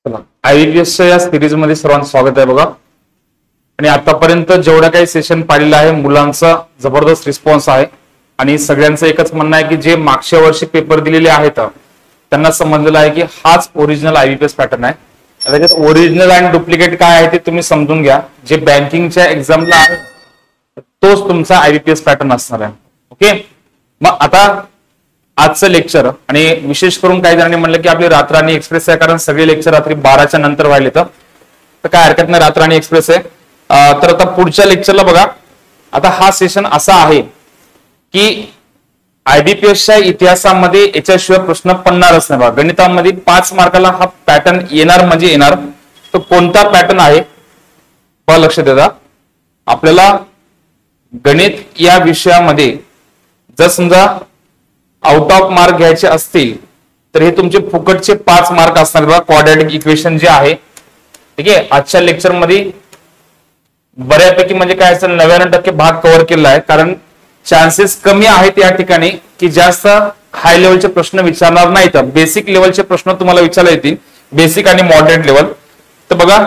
आयबीपीएसच्या या सिरीज मध्ये सर्वांचं स्वागत आहे बघा. आणि आतापर्यंत जेवढा काही सेशन पाहिलेला आहे मुलांचा जबरदस्त रिस्पॉन्स आहे आणि सगळ्यांचं एकच म्हणणं आहे की जे मागच्या वर्षी पेपर दिलेले आहेत त्यांना समजलेलं आहे की हाच ओरिजिनल आयबीपीएस पॅटर्न आहे. त्याच्यात ओरिजिनल आणि डुप्लिकेट काय आहे ते तुम्ही समजून घ्या. जे बँकिंगच्या एक्झामला आहे तोच तुमचा आयबीपीएस पॅटर्न असणार आहे. ओके, मग आता आजचं लेक्चर आणि विशेष करून काही जणांनी म्हणलं की आपली रातराणी एक्सप्रेस आहे, कारण सगळे लेक्चर रात्री 12च्या नंतर व्हायले तर काय हरकत नाही, रातराणी एक्सप्रेस आहे. तर आता पुढच्या लेक्चरला बघा. आता हा सेशन असा आहे की आयबीपीएसच्या इतिहासामध्ये याच्याशिवाय प्रश्न पडणारच नाही बघा. गणितामध्ये 5 मार्काला हा पॅटर्न येणार म्हणजे येणार. तो कोणता पॅटर्न आहे बघा, लक्ष द्या. आपल्याला गणित या विषयामध्ये जर समजा आउट ऑफ मार्क घ्यायचे असतील तर हे तुमचे फुकटचे 5 मार्क असणार बघा. क्वाड्रॅटिक इक्वेशन जे आहे, ठीक आहे, आजच्या लेक्चर मध्ये बऱ्यापैकी म्हणजे काय असेल 99% भाग कव्हर केला आहे, कारण चान्सेस कमी आहेत या ठिकाणी की जास्त हाय लेवलचे प्रश्न विचारणार नाही. तर बेसिक लेवलचे प्रश्न तुम्हाला विचारले येतील, बेसिक आणि मॉडरेट लेवल. तर बघा,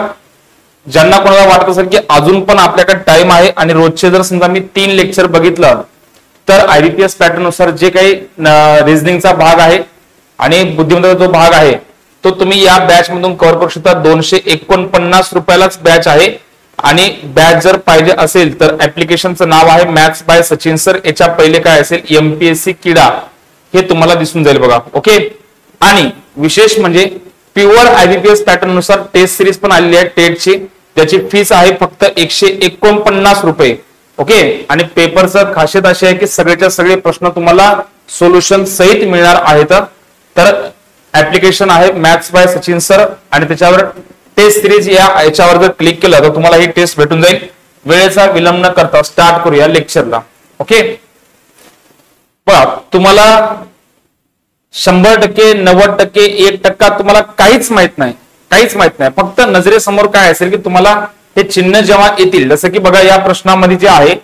ज्यांना कोणाला वाटत असेल की अजून पण आपल्याकडे टाइम आहे आणि रोजचे जर समजा मी 3 लेक्चर बघितलं तर आयबीपीएस पॅटर्न नुसार जे काही रिझनिंगचा भाग आहे आणि बुद्धिमत्तेचा जो भाग आहे तो तुम्ही या बॅच मधून कव्हर करू शकता. 249 रुपयालाच बॅच आहे. आणि बॅच जर पाहिजे असेल तर ऍप्लिकेशनचं नाव आहे मॅथ्स बाय सचिन सर. याच्या पहिले काय असेल एमपीएससी किडा हे तुम्हाला दिसून जाईल बघा. ओके, आणि विशेष म्हणजे प्युअर आयबीपीएस पॅटर्न नुसार टेस्ट सिरीज पण आलेली आहे टेटची. त्याची फीस आहे फक्त 149 रुपये. ओके, आणि पेपरचं खासियत अशी आहे की सगळेच्या सगळे प्रश्न तुम्हाला सोल्युशन सहित मिळणार आहेत. तर ऍप्लिकेशन आहे मॅथ्स बाय सचिन सर आणि त्याच्यावर टेस्ट सिरीज याच्यावर जर क्लिक केलं तर तुम्हाला ही टेस्ट भेटून जाईल. वेळेचा विलंब न करता स्टार्ट करूया लेक्चरला. ओके, बघा, तुम्हाला 100%, 90%, 1% तुम्हाला काहीच माहित नाही, काहीच माहित नाही. फक्त नजरेसमोर काय असेल की तुम्हाला हे चिन्ह जेव्हा येतील, जसं की बघा या प्रश्नामध्ये जे आहे,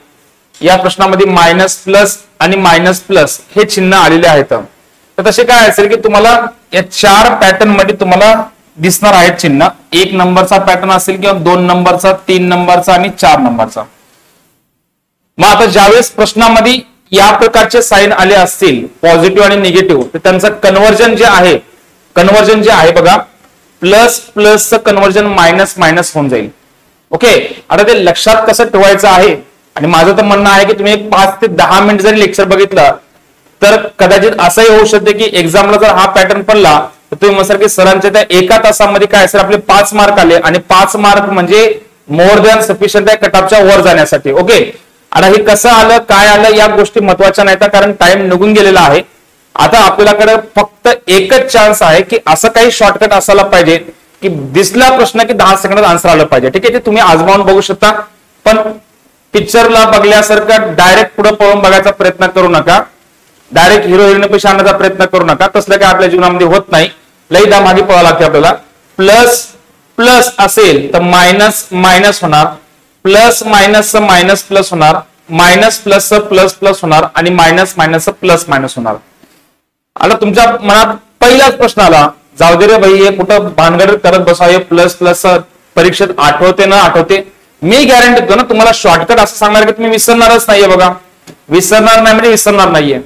या प्रश्नामध्ये मायनस प्लस आणि मायनस प्लस हे चिन्ह आलेले आहेत. तर तसे काय असेल की तुम्हाला या 4 पॅटर्न मध्ये तुम्हाला दिसणार आहेत चिन्ह. 1 नंबरचा पॅटर्न असेल किंवा 2 नंबरचा, 3 नंबरचा आणि 4 नंबरचा. मग आता ज्यावेळेस प्रश्नामध्ये या प्रकारचे साईन आले असतील पॉझिटिव्ह आणि निगेटिव्ह, तर त्यांचं कन्व्हर्जन जे आहे बघा, प्लस प्लसचं कन्व्हर्जन मायनस मायनस होऊन जाईल. ओके, आता ते लक्षात कसं ठेवायचं आहे. आणि माझं तर म्हणणं आहे की तुम्ही 5 ते 10 मिनिट जरी लेक्चर बघितलं तर कदाचित असंही होऊ शकते की एक्झामला जर हा पॅटर्न पडला तर तुम्ही म्हणसाल की सरांच्या त्या 1 तासामध्ये काय असेल आपले 5 मार्क आले आणि 5 मार्क म्हणजे मोर दॅन सफिशियंट आहे कटऑफच्या वर जाण्यासाठी. ओके, आता हे कसं आलं, काय आलं, या गोष्टी महत्वाच्या नाहीत कारण टाइम निघून गेलेला आहे. आता आपल्याकडे फक्त एकच चान्स आहे की असं काही शॉर्टकट असायला पाहिजे की दिसला प्रश्न की 10 सेकंदात आन्सर आलं पाहिजे. ठीक आहे, ते तुम्ही आजमावून बघू शकता, पण पिक्चरला बघल्यासारखं डायरेक्ट पुढे पळून बघायचा प्रयत्न करू नका. डायरेक्ट हिरो हिरोईन पैसे आणण्याचा प्रयत्न करू नका. तसलं काय आपल्या जीवनामध्ये होत नाही. लईदा मागे पळावं लागते आपल्याला. प्लस प्लस असेल तर मायनस मायनस होणार, प्लस मायनस मायनस प्लस होणार, मायनस प्लस प्लस प्लस होणार आणि मायनस मायनस प्लस मायनस होणार. आता तुमच्या मनात पहिलाच प्रश्न आला, जाऊ दे रे भाई, हे कुठं भानगड करत बसा, हे प्लस प्लस परीक्षेत आठवते ना आठवते. मी गॅरंटी देतो ना तुम्हाला शॉर्टकट असं सांगणार की तुम्ही विसरणारच नाहीये. बघा, विसरणार नाही म्हणजे विसरणार नाहीये.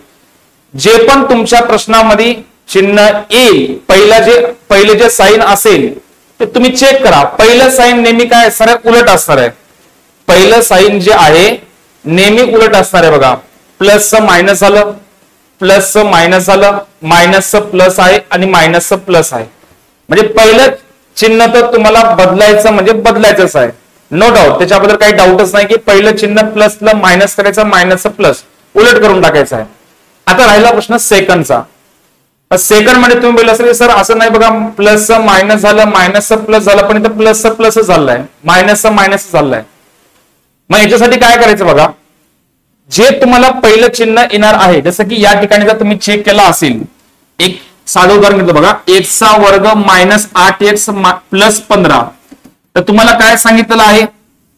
जे पण तुमच्या प्रश्नामध्ये चिन्ह येईल, पहिले जे साईन असेल ते तुम्ही चेक करा. पहिलं साईन नेहमी काय असणार आहे, उलट असणार आहे. पहिलं साईन जे आहे नेहमी उलट असणार आहे. बघा, प्लसचं मायनस झालं, प्लसचं मायनस झालं, मायनसचं प्लस आहे आणि मायनसचं प्लस आहे. म्हणजे पहिलं चिन्ह तर तुम्हाला बदलायचं म्हणजे बदलायचंच आहे, नो डाऊट. त्याच्याबद्दल काही डाऊटच नाही की पहिलं चिन्ह प्लसला मायनस करायचं, मायनसचं प्लस उलट करून टाकायचं आहे. आता राहिला प्रश्न सेकंडचा. सेकंड मध्ये तुम्ही बोलला असेल सर असं नाही बघा, प्लसचं मायनस झालं, मायनसचं प्लस झालं, पण इथं प्लसचं प्लस झालंय, मायनसचं मायनस झालंय. मग याच्यासाठी काय करायचं बघा, जे तुम्हाला पहिलं चिन्ह येणार आहे, जसं की या ठिकाणी जर तुम्ही चेक केला असेल, एक साधं उदाहरण घेतो बघा, x चा वर्ग मायनस 8x प्लस 15. तर तुम्हाला काय सांगितलेलं आहे,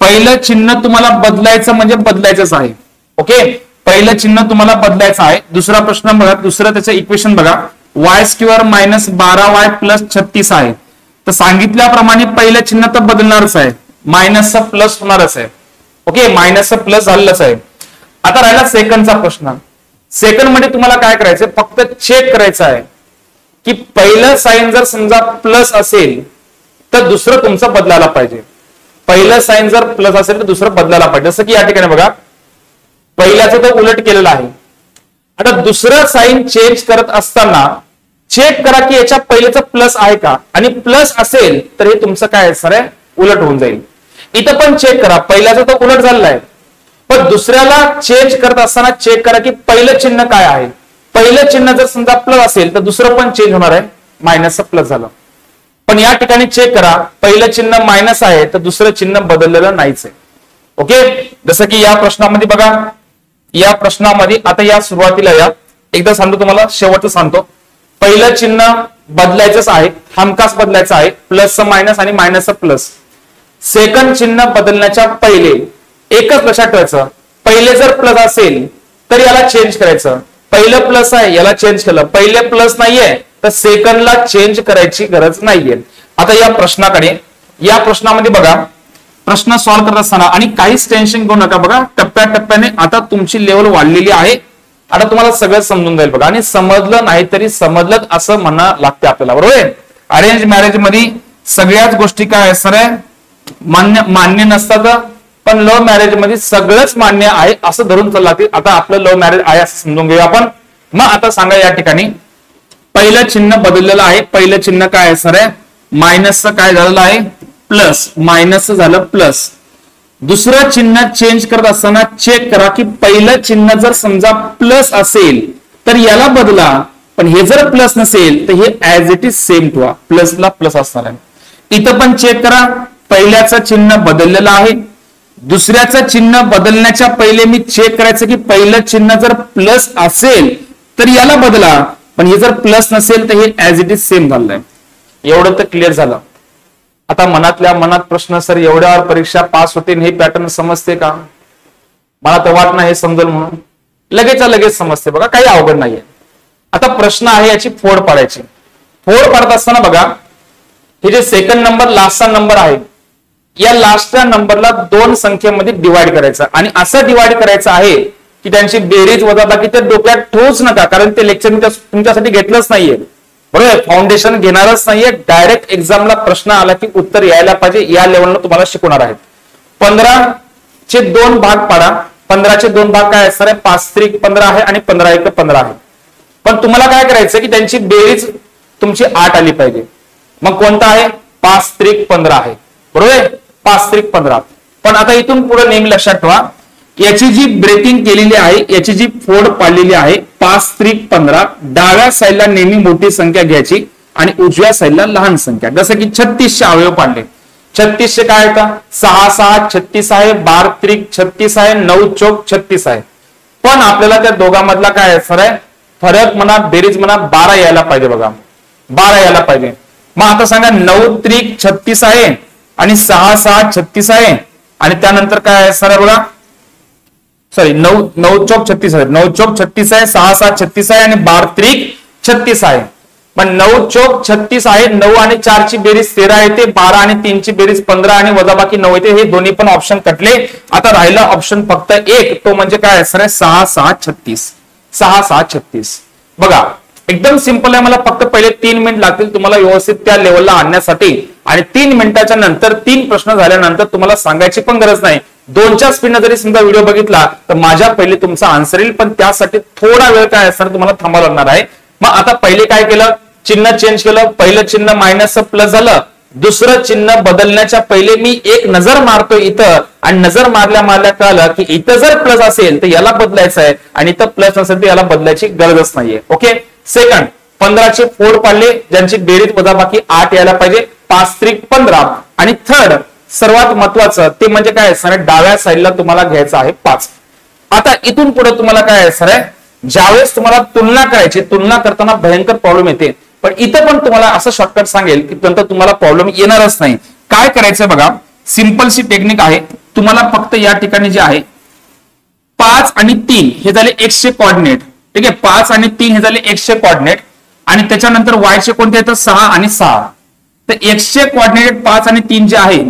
पहिलं चिन्ह तुम्हाला बदलायचं म्हणजे बदलायचंच आहे. ओके, पहिलं चिन्ह तुम्हाला बदलायचं आहे. दुसरा प्रश्न बघा, दुसरं त्याचं इक्वेशन बघा, y square minus 12y plus 36 आहे. तर सांगितल्याप्रमाणे पहिलं चिन्ह तर बदलणारच आहे, मायनसचा प्लस होणारच आहे. ओके, मायनसचा प्लस झालेलंच आहे. आता राहिला सेकंडचा प्रश्न. सेकंड मध्ये तुम्हाला काय करायचंय, फक्त चेक करायचं आहे की पहिलं साइन जर समजा प्लस असेल तर दुसरं तुमचं बदलायला पाहिजे. पहिलं साइन जर प्लस असेल तर दुसरं बदलायला पाहिजे. जसं की या ठिकाणी बघा, पहिल्याचं तर उलट केलेलं आहे. आता दुसरं साइन चेंज करत असताना चेक करा की याच्या पहिल्याचं प्लस आहे का, आणि प्लस असेल तर हे तुमचं काय असणार आहे, उलट होऊन जाईल. इथं पण चेक करा, पहिल्याचं तर उलट झालेलं आहे, पण दुसऱ्याला चेंज करत असताना चेक करा की पहिलं चिन्ह काय आहे. पहिलं चिन्ह जर समजा प्लस असेल तर दुसरं पण चेंज होणार आहे, मायनसचं प्लस झालं. पण या ठिकाणी चेक करा, पहिलं चिन्ह मायनस आहे तर दुसरं चिन्ह बदललेलं नाहीच आहे. ओके, जसं की या प्रश्नामध्ये बघा, या प्रश्नामध्ये आता या सुरुवातीला या एकदा सांगतो तुम्हाला, शेवटचं सांगतो. पहिलं चिन्ह बदलायचंच आहे, हमखास बदलायचं आहे, प्लसचं मायनस आणि मायनसचं प्लस. सेकंड चिन्ह बदलण्याच्या पहिले एकच लक्षात ठेवायचं, पहिले जर प्लस असेल तर याला चेंज करायचं. पहिलं प्लस आहे याला चेंज केलं, पहिले प्लस नाहीये तर सेकंडला चेंज करायची गरज नाहीये. आता या प्रश्नाकडे, या प्रश्नामध्ये बघा, प्रश्न सॉल्व्ह करत असताना आणि काहीच टेन्शन घेऊ नका. बघा, टप्प्याटप्प्याने आता तुमची लेवल वाढलेली आहे. आता तुम्हाला सगळं समजून जाईल बघा, आणि समजलं नाही तरी समजलं असं म्हणा लागते आपल्याला, बरोबर आहे. अरेंज मॅरेज मध्ये सगळ्याच गोष्टी काय असणार आहे, मान्य नसतात, पण लव्ह मॅरेज मध्ये सगळंच मान्य आहे असं धरून चाललं लागते. आता आपलं लव्ह मॅरेज आहे असं समजून घेऊया आपण. मग आता सांगा, या ठिकाणी पहिलं चिन्ह बदललेलं आहे, पहिलं चिन्ह काय असणार आहे, मायनसचं काय झालेलं आहे, प्लस, मायनसचं झालं प्लस. दुसरं चिन्ह चेंज करत असताना चेक करा की पहिलं चिन्ह जर समजा प्लस असेल तर याला बदला, पण हे जर प्लस नसेल तर हे ऍज इट इज सेम ठेवा, प्लसला प्लस असणार आहे. इथं पण चेक करा, पहिल्याचं चिन्ह बदललेलं आहे, दुसऱ्याचं चिन्ह बदलण्याच्या पहिले मी चेक करायचं की पहिलं चिन्ह जर प्लस असेल तर याला बदला, पण हे जर प्लस नसेल तर हे ऍज इट इज सेम झालंय. एवढं तर क्लिअर झालं. आता मनातल्या मनात प्रश्न, सर एवढ्यावर परीक्षा पास होते हे पॅटर्न समजते का, मला तर वाटत नाही हे समजेल म्हणून. लगेच समजते बघा, काही अवघड नाहीये. आता प्रश्न आहे याची फोड पाडायची. फोड पाडत असताना बघा, हे जे सेकंड नंबर लास्टचा नंबर आहे, या लास्टच्या नंबरला 2 संख्येमध्ये डिवाइड करायचं, आणि असं डिवाइड करायचं आहे की त्यांची बेरीज वजाबाकी ते डोक्यात ठेवूच नका, कारण ते लेक्चर मी तुमच्यासाठी घेतलंच नाहीये, बरोबर. फाउंडेशन घेणारच नाहीये, डायरेक्ट एक्झामला प्रश्न आला की उत्तर यायला पाहिजे या लेवलला तुम्हाला शिकवणार आहेत. 15चे 2 भाग पाडा. 15चे 2 भाग काय असणार आहे, 5 त्रिक 15 आहे आणि 15 एक 15 आहे. पण तुम्हाला काय करायचं की त्यांची बेरीज तुमची 8 आली पाहिजे. मग कोणता आहे, 5 त्रिक 15 आहे, बरोबर आहे, 5 त्रिक 15. पण आता इथून पुढे नेहमी लक्षात ठेवा, याची जी ब्रेकिंग केलेली आहे, याची जी फोड पाडलेली आहे, 5 त्रिक 15, डाव्या साईडला नेहमी मोठी संख्या घ्यायची आणि उजव्या साईडला लहान संख्या. जसं की 36चे अवयव पाडले, 36चे काय होता, 6 6 36 आहे, 12 त्रिक 36 आहे, 9 चौक 36 आहे. पण आपल्याला त्या दोघांमधला काय असणार आहे, फरक म्हणा, बेरीज म्हणा, 12 यायला पाहिजे बघा, 12 यायला पाहिजे. मग आता सांगा, 9 त्रिक 36 आहे आणि 6 6 36 आहे, आणि त्यानंतर काय असणार आहे बघा, सॉरी 9 चौक 36 आहे, 9 चौक 36 आहे, 6 6 36 आहे आणि 12 त्रिक 36 आहे. पण 9 चौक 36 आहे, 9 आणि 4 ची बेरीज 13 येते, 12 आणि 3 ची बेरीज 15 आणि वजाबाकी 9 येते. हे दोन्ही पण ऑप्शन कटले. आता राहिला ऑप्शन फक्त एक, तो म्हणजे काय असणार आहे, 6 6 36. 6 6 36 बघा, एकदम सिंपल आहे. मला फक्त पहिले 3 मिनिट लागतील तुम्हाला व्यवस्थित त्या लेवलला आणण्यासाठी, आणि 3 मिनिटाच्या नंतर 3 प्रश्न झाल्यानंतर तुम्हाला सांगायची पण गरज नाही. 2च्या स्पीडने जरी समजा व्हिडिओ बघितला तर माझ्या पहिले तुमचा आन्सर येईल, पण त्यासाठी थोडा वेळ काय असणार, तुम्हाला थांबावं लागणार आहे. मग आता पहिले काय केलं, चिन्ह चेंज केलं. पहिलं चिन्ह मायनसचं प्लस झालं, दुसरं चिन्ह बदलण्याच्या पहिले मी एक नजर मारतो इथं, आणि नजर मारल्या कळलं की इथं जर प्लस असेल तर याला बदलायचं आहे, आणि इथं प्लस नसेल तर याला बदलायची गरजच नाहीये. ओके. सेकंड, 15चे फोड पाडले, ज्यांची बेरीज वजाबाकी 8 यायला पाहिजे, 5 त्रिक 15. आणि थर्ड, सर्वात महत्वाचं ते म्हणजे काय असणार आहे, डाव्या साईडला तुम्हाला घ्यायचं आहे 5. आता इथून पुढे तुम्हाला काय असणार आहे, ज्यावेळेस तुम्हाला तुलना करायची, तुलना करताना भयंकर प्रॉब्लेम येते, पण इथं पण तुम्हाला असं शॉर्टकट सांगेल की नंतर तुम्हाला प्रॉब्लेम येणारच नाही. काय करायचं बघा, सिंपलशी टेक्निक आहे. तुम्हाला फक्त या ठिकाणी जे आहे 5 आणि 3 हे झाले x चे कोऑर्डिनेट, ठीक आहे, 5 आणि 3 हे झाले x चे कोऑर्डिनेट, आणि त्याच्यानंतर y चे कोणते येतात, 6 आणि 6. तर एक्सचे कोऑर्डिनेट 5 आणि 3 जे आहे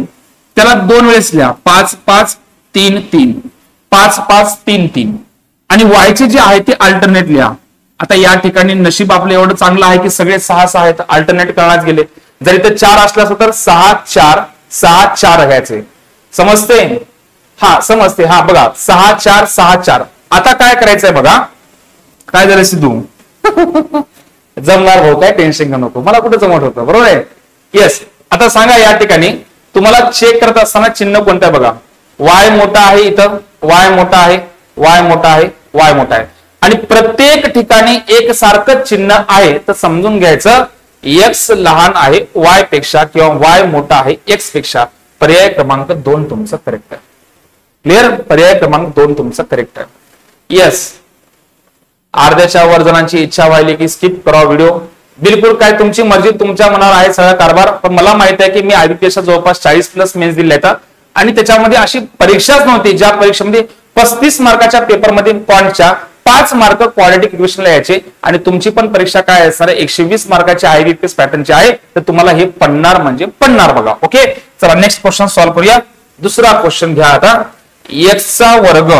त्याला 2 वेळेस लिहा. 5 5 3 3 5 5 3 3 आणि वायचे जे आहे ते अल्टरनेट लिहा. आता या ठिकाणी नशीब आपलं एवढं चांगलं आहे की सगळे 6 6 आहेत, अल्टरनेट करण्यात गेले. जर इथे 4 असलं असतं तर 6 4 6 4 घ्यायचे. समजते? हा समजते. हा बघा 6 4 6 4. आता काय करायचंय बघा. काय झालं सिद्धू? जमणार भाऊ, काय टेन्शन घेऊ नको, मला कुठे जमत होतं, बरोबर आहे. येस. आता सांगा या ठिकाणी तुम्हाला चेक करत असताना चिन्ह कोणतं आहे बघा. वाय मोठा आहे, इथं वाय मोठा आहे, वाय मोठा आहे, वाय मोठा आहे आणि प्रत्येक ठिकाणी एक सारखं चिन्ह आहे तर समजून घ्यायचं एक्स लहान आहे वाय पेक्षा किंवा वाय मोठा आहे एक्स पेक्षा. पर्याय क्रमांक 2 तुमचं करेक्ट आहे. क्लिअर? पर्याय क्रमांक 2 तुमचं करेक्ट आहे. येस. अर्ध्याच्या वर जणांची इच्छा व्हायली की स्किप करा व्हिडिओ. बिलकुल काय तुमची मर्जी, तुमच्या मनावर आहे सगळा कारभार. पण मला माहित आहे की मी IBPS जवळपास 40+ मेन्स दिले आहेत आणि त्याच्यामध्ये अशी परीक्षाच नव्हती ज्या परीक्षेमध्ये 35 मार्काच्या पेपरमध्ये पॉइंटच्या 5 मार्क क्वाड्रॅटिक इक्वेशनला यायचे. आणि तुमची पण परीक्षा काय असणार आहे 120 मार्काची IBPS पॅटर्नची आहे. तर तुम्हाला हे पडणार म्हणजे पडणार बघा. ओके चला नेक्स्ट क्वेश्चन सॉल्व्ह करूया. दुसरा क्वेश्चन घ्या आता. एक्सचा वर्ग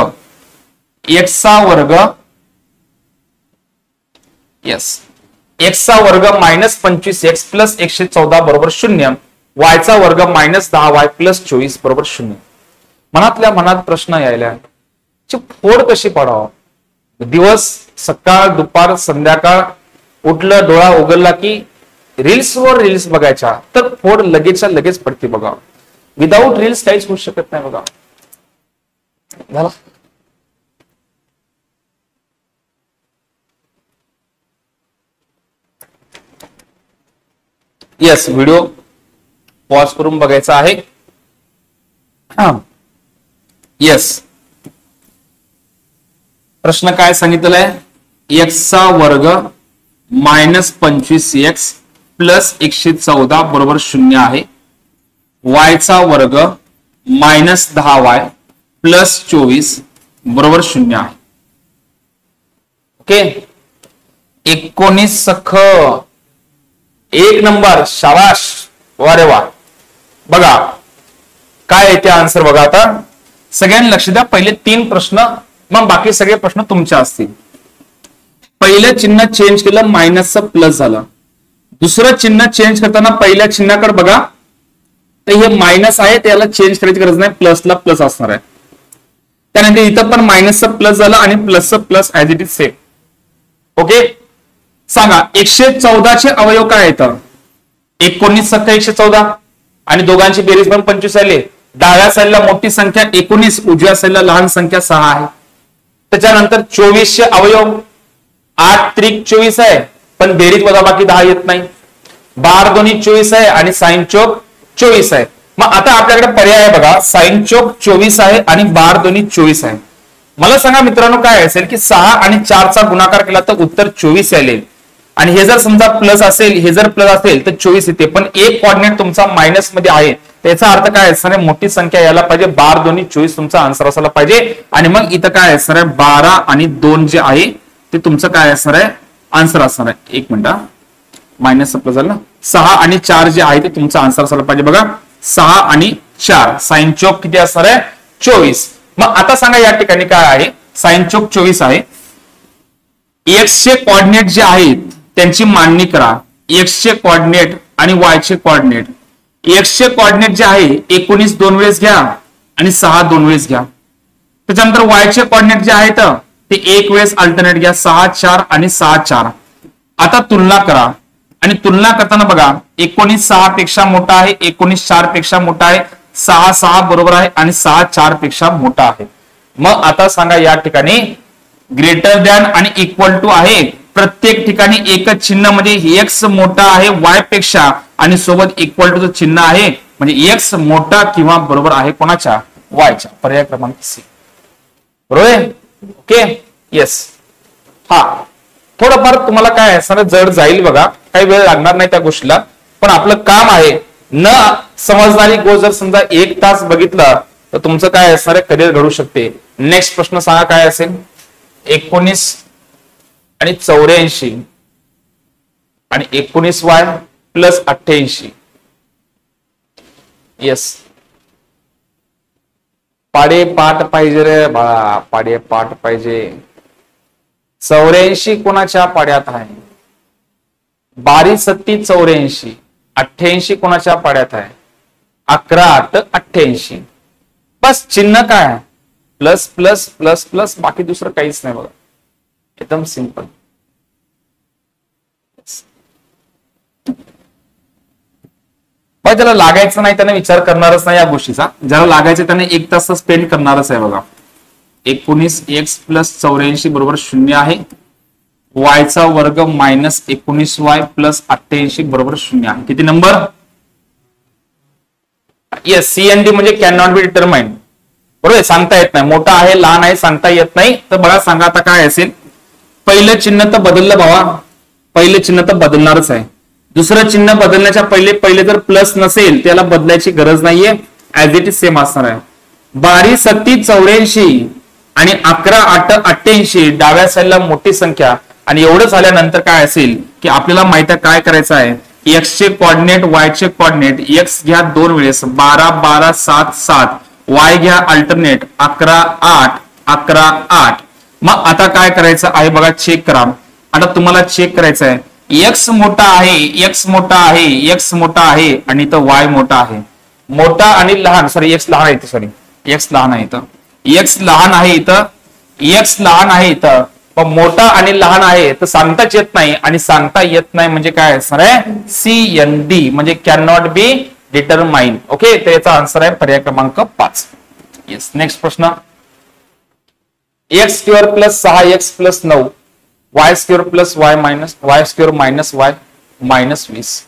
येस एक्सचा वर्ग -25x प्लस 114 बरोबर 0. वायचा वर्ग -10y प्लस 24 बरोबर 0. मनातल्या मनात प्रश्न यायला फोड कशी पाडावं. दिवस सकाळ दुपार संध्याकाळ उठलं डोळा उघडला की रील्सवर रील्स बघायच्या तर फोड लगेचच्या लगेच पडते बघा. विदाऊट रील्स काहीच होऊ शकत नाही बघा. झालं. येस व्हिडिओ पॉज करून बघायचा आहे. येस प्रश्न काय सांगितलेला आहे. एक्सचा वर्ग -25x प्लस 114 बरोबर 0 आहे. वायचा वर्ग -10y प्लस 24 बरोबर 0 आहे. ओके 19 सख 1 नंबर. शाबाश. वारे वा. बघा काय येते आन्सर बघा. आता सगळ्यांनी लक्ष द्या. पहिले 3 प्रश्न मग बाकी सगळे प्रश्न तुमचे असतील. पहिलं चिन्ह चेंज केलं मायनसचं प्लस झालं. दुसरं चिन्ह चेंज करताना पहिल्या चिन्हाकडे बघा तर हे मायनस आहे त्याला चेंज करायची गरज नाही, प्लसला प्लस असणार आहे. त्यानंतर इथं पण मायनसचं प्लस झालं आणि प्लसचं plus as it is same. Okay सांगा 114 चे अवयव काय येतं. 19 सख्या 114 आणि दोघांची बेरीज पण 25 आले. डाव्या साईडला मोठी संख्या 19, उजव्या साईडला लहान संख्या 6 आहे. त्याच्यानंतर 24 चे अवयव 8 त्रिक 24 आहे पण बेरीज वजाबाकी 10 येत नाही. 12 दोन्ही 24 आहे आणि साइन चौक 24 आहे. मग आता आपल्याकडे पर्याय आहे बघा. साइन चौक 24 आहे आणि 12 दोन्ही 24 आहे. मला सांगा मित्रांनो काय असेल की 6 आणि 4 चा गुणाकार केला तर उत्तर 24 येईल. आणि हे जर समजा प्लस असेल हे जर प्लस असेल तर 24 येते. पण एक कोऑर्डिनेट तुमचा मायनस मध्ये आहे त्याचा अर्थ काय असणार आहे मोठी संख्या यायला पाहिजे. 12 दोन्ही 24 तुमचा आन्सर असायला पाहिजे. आणि मग इथं काय असणार आहे 12 आणि 2 जे आहे ते तुमचं काय असणार आहे आन्सर असणार आहे. 1 मिनिट मायनस प्लस झालं ना. 6 आणि 4 जे आहे ते तुमचा आन्सर असायला पाहिजे बघा. 6 आणि 4 साइन चौक किती असणार आहे 24. मग आता सांगा या ठिकाणी काय आहे साइन चौक 24 आहे. एक्स चे कोऑर्डिनेट जे आहेत त्यांची मांडणी करा. एक्स चे कोऑर्डिनेट आणि वाय चे कोऑर्डिनेट. एक्स चे कोऑर्डिनेट जे आहे 19 2 वेळेस घ्या आणि 6 2 वेळेस घ्या. त्याच्यानंतर वाय चे कोऑर्डिनेट जे आहेत ते 1 वेळेस अल्टरनेट घ्या. 6 4 आणि 6 4. आता तुलना करा आणि तुलना करताना बघा 19 6 पेक्षा मोठा आहे, 19 4 पेक्षा मोठा आहे, 6 6 बरोबर आहे आणि 6 4 पेक्षा मोठा आहे. मग आता सांगा या ठिकाणी ग्रेटर दॅन आणि इक्वल टू आहे. प्रत्येक ठिकाणी एकच चिन्ह म्हणजे एक्स मोठा आहे वाय पेक्षा आणि सोबत इक्वल टू चिन्ह आहे म्हणजे एक्स मोठा किंवा बरोबर आहे कोणाच्या वायच्या. पर्याय क्रमांक सी बरोबर आहे. Okay yes. हा थोडंफार तुम्हाला काय असणार जड जाईल बघा, काही वेळ लागणार नाही त्या गोष्टीला. पण आपलं काम आहे न समजणारी गोष्ट जर समजा 1 तास बघितला तर तुमचं काय असणार करिअर घडू शकते. नेक्स्ट प्रश्न सांगा काय असेल. 19 आणि 84 आणि 19y प्लस 88 येस, पाडे पाठ पाहिजे रे बाळा, पाडे पाठ पाहिजे. 84 कोणाच्या पाड्यात आहे? 12 सत्ती 84. 88 कोणाच्या पाड्यात आहे? 11 8 88. बस चिन्ह काय? प्लस प्लस प्लस प्लस, बाकी दुसरं काहीच नाही बघा, एकदम सिंपल. बघा, ज्याला लागायचं नाही त्याने विचार करणारच नाही या गोष्टीचा. ज्याला लागायचं त्याने 1 तास स्पेंड करणारच आहे बघा. 19x प्लस 84 बरोबर 0 आहे. वायचा वर्ग मायनस 19y प्लस 88 बरोबर 0 आहे. किती number? Yes, C N D म्हणजे कॅन नॉट बी डिटरमाइंड. बरोबर, सांगता येत नाही, मोठा आहे लहान आहे सांगता येत नाही. तर बघा सांगा आता काय असेल. पहिलं चिन्ह तर बदललं बाबा, पहिलं चिन्ह तर बदलणारच आहे. दुसरं चिन्ह बदलण्याच्या पहिले जर प्लस नसेल त्याला बदलायची गरज नाहीये, ऍज इट इज सेम असणार आहे. 12 सत्ती 84 आणि 11 8 88, डाव्या साईडला मोठी संख्या. आणि एवढं झाल्यानंतर काय असेल की आपल्याला माहिती आहे काय करायचं आहे. एक्स चे कॉर्डिनेट, वाय चे कॉर्डिनेट. एक्स घ्या 2 वेळेस 12 12 7 7, वाय घ्या अल्टरनेट 11 8 11 8. मग आता काय करायचं आहे बघा, चेक करा. आता तुम्हाला चेक करायचं आहे, एक्स मोठा आहे, एक्स मोठा आहे, एक्स मोठा आहे आणि इथं वाय मोठा आहे. मोठा आणि लहान, सॉरी एक्स लहान आहे इथं, सॉरी एक्स लहान आहे इथं, एक्स लहान आहे इथं, एक्स लहान आहे इथं. पण मोठा आणि लहान आहे तर सांगताच येत नाही, आणि सांगता येत नाही म्हणजे काय असणार आहे? CND म्हणजे can not be determine. Okay, तर याचा आन्सर आहे पर्याय क्रमांक 5. येस, नेक्स्ट प्रश्न. X square plus 6x plus 9, y square plus y square minus y minus 20.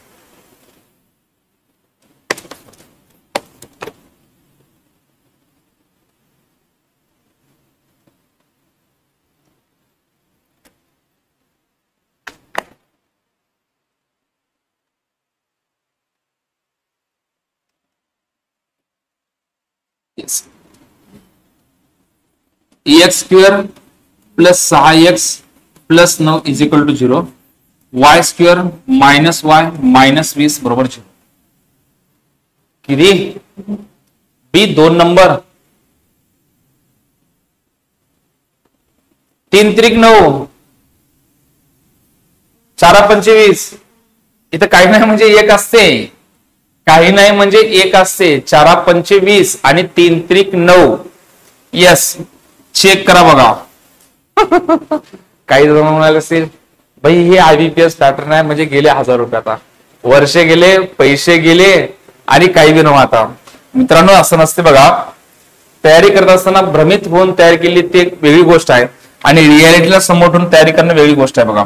X square plus 6x plus 9 is equal to 0, y square minus y minus 20 बरोबर 0. किती? बी 2 number. 3 त्रिक 9, 4 25. इथं काही नाही म्हणजे 1 असते, काही नाही म्हणजे 1 असते. 4 25 आणि 3 त्रिक 9. यस, चेक करा बघा. काही जण म्हणाले असेल भाई हे IBPS पॅटर्न आहे म्हणजे गेले 1000 रुपये, आता वर्ष गेले, पैसे गेले आणि काही बी नव्हतं. आता मित्रांनो असं नसते बघा. तयारी करत असताना भ्रमित होऊन तयारी केली ती एक वेगळी गोष्ट आहे, आणि रियालिटीला समोर ठेवून तयारी करणं वेगळी गोष्ट आहे बघा.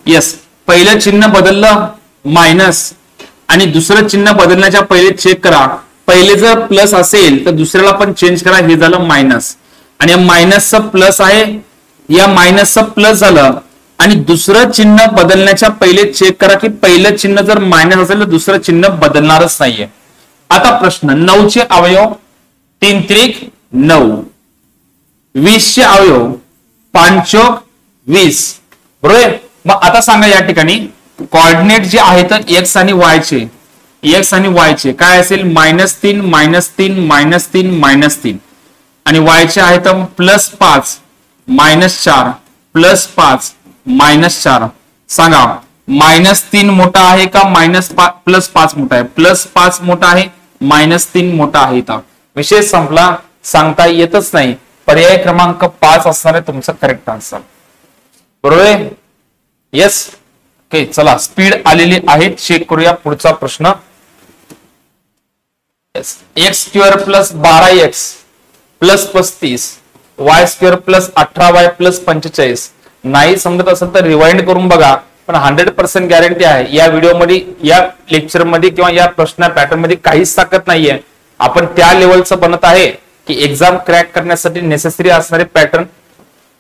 येस, पहिलं चिन्ह बदललं मायनस, आणि दुसरं चिन्ह बदलण्याच्या पहिले चेक करा. पहिले जर प्लस असेल तर दुसऱ्याला पण चेंज करा. हे झालं मायनस, आणि या मायनसचं प्लस आहे, या मायनसचं प्लस झालं. आणि दुसरं चिन्ह बदलण्याच्या पहिले चेक करा की पहिलं चिन्ह जर मायनस असेल तर दुसरं चिन्ह बदलणारच नाहीये. आता प्रश्न, 9 चे अवयव 3 त्रिक 9, 20 चे अवयव 5 चौक 20, बरोबर. मग आता सांगा या ठिकाणी कॉर्डिनेट जे आहेत एक्स आणि वाय चे, एक्स आणि वाय चे काय असेल? -3 -3 -3 -3, आणि वाय चे आहेत +5 -4 +5 -4. सांगा -3 मोठा आहे का +5 मोठा आहे? +5 मोठा आहे, -3 मोठा आहे. इथं विषय संपला, सांगता येतच नाही. पर्याय क्रमांक 5 असणार आहे तुमचं करेक्ट आन्सर, बरोबर आहे. Yes, okay. चला, स्पीड आलेली आहे, चेक करूया पुढचा प्रश्न. X square plus 12x plus 35, Y square plus 18y plus 45. नाही समजत असेल तर रिवाइंड करून बघा, पण 100% गॅरंटी आहे या व्हिडिओमध्ये, या लेक्चर मध्ये किंवा या प्रश्न पॅटर्न मध्ये काहीच ताकद नाहीये. आपण त्या लेवलचं बनत आहे की एक्झाम क्रॅक करण्यासाठी नेसेसरी असणारे पॅटर्न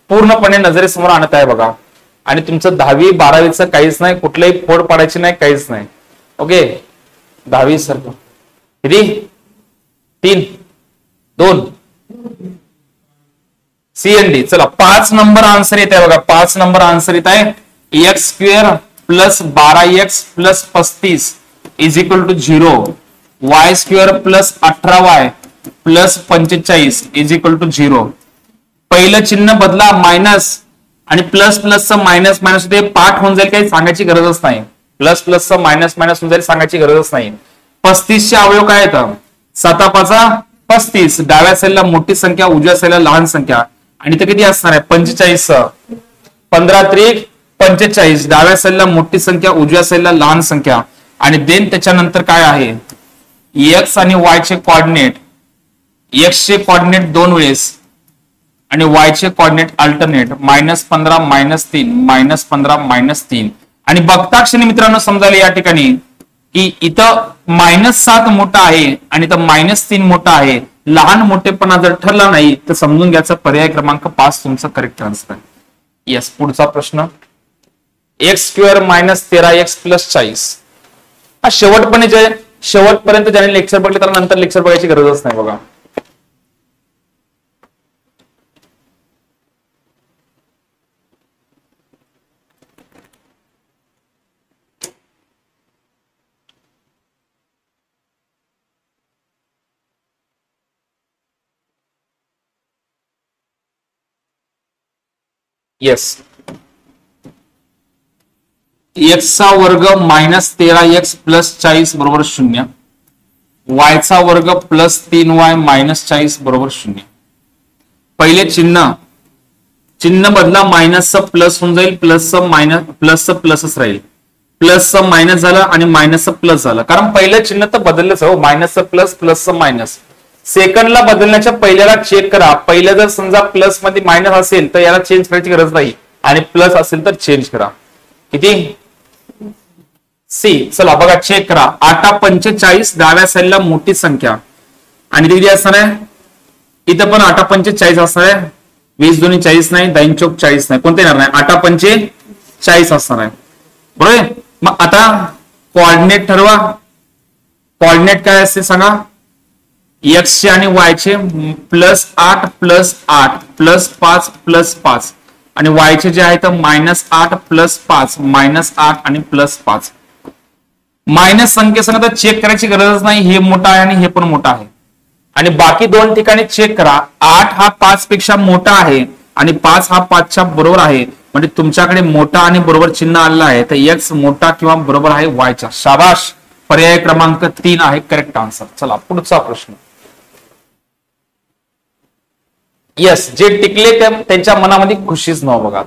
पूर्णपणे नजरेसमोर आणत आहे बघा. आणि तुमचं 10वी 12वीचं काहीच नाही, कुठल्याही फोड पाडायची नाही, काहीच नाही. ओके, 10वी सारखं किती? 3 2 CND. चला, 5 नंबर आन्सर येत आहे बघा. 5 नंबर आन्सर येत आहे x square plus 12x plus 35 is equal to 0, y square plus 18y plus 45 is equal to 0. पहिलं चिन्ह बदला मायनस आणि प्लस प्लसचं मायनस मायनस ते पाठ होऊन जाईल, काही सांगायची गरजच नाही. प्लस प्लसचं मायनस मायनस होऊन जाईल, सांगायची गरजच नाही. 35 चे अवयव काय आहेत? 7×5 = 35. डाव्या साईडला मोठी संख्या, उजव्या साईडला लहान संख्या. आणि ते किती असणार आहे? 45. 15×3 = 45. डाव्या साईडला मोठी संख्या, उजव्या साईडला लहान संख्या. आणि देन त्याच्यानंतर काय आहे? एक्स आणि वाय चे कॉर्डिनेट. एक्स चे कॉर्डिनेट 2 वेळेस आणि वाय चे कॉर्डिनेट अल्टरनेट. -15 -3 -15 -3. आणि बघता क्षणी मित्रांनो समजायला या ठिकाणी की इथं -7 मोठा आहे आणि इथं -3 मोठा आहे. लहान मोठेपणा जर ठरला नाही तर समजून घ्यायचा पर्याय क्रमांक 5 तुमचा करेक्ट आन्सर आहे. येस. पुढचा प्रश्न. x² - 13x + 40. हा शेवटपर्यंत ज्याने लेक्चर बघले त्याला नंतर लेक्चर बघायची गरजच नाही बघा. Yes. x² - 13x + 40 = 0. y² + 3y - 40 = 0. पहिले चिन्ह बदला, मायनसचं प्लस होऊन जाईल, प्लसचं मायनस, प्लसचं प्लसच राहील. प्लसचं मायनस झालं आणि मायनसचं प्लस झालं, कारण पहिलं चिन्ह तर बदललंच हो. मायनसचं प्लस, प्लसचं मायनस. सेकंडला बदलण्याच्या पहिल्याला चेक करा. पहिलं जर समजा प्लस मध्ये मायनस असेल तर याला चेंज करायची गरज नाही, आणि प्लस असेल तर चेंज करा. किती? सी. चला बघा, चेक करा. 8×45 डाव्या साईडला मोठी संख्या आणि किती असणार आहे? इथं पण 8×45 असणार आहे. 20×2 = 40 नाही, 10×4 = 40 नाही, कोणते येणार नाही. 8×45 असणार आहे. बरोबर. मग आता कोऑर्डिनेट ठरवा. कोऑर्डिनेट काय असते सांगा? एक्स चे आणि वाय चे +8 +8 +5 +5 आणि वाय चे जे आहे तर -8 +5 -8 आणि +5. मायनस संख्येसंग तर चेक करायची गरजच नाही. हे मोठा आहे आणि हे पण मोठा आहे. आणि बाकी दोन ठिकाणी चेक करा. 8 हा 5 पेक्षा मोठा आहे आणि 5 हा 5 च्या बरोबर आहे. म्हणजे तुमच्याकडे मोठा आणि बरोबर चिन्ह आलेलं आहे, तर एक्स मोठा किंवा बरोबर आहे वायच्या. शाबाश. पर्याय क्रमांक 3 आहे करेक्ट आन्सर. चला पुढचा प्रश्न. येस. जे टिकले त्यांच्या मनामध्ये खुशीच नव्ह बघा.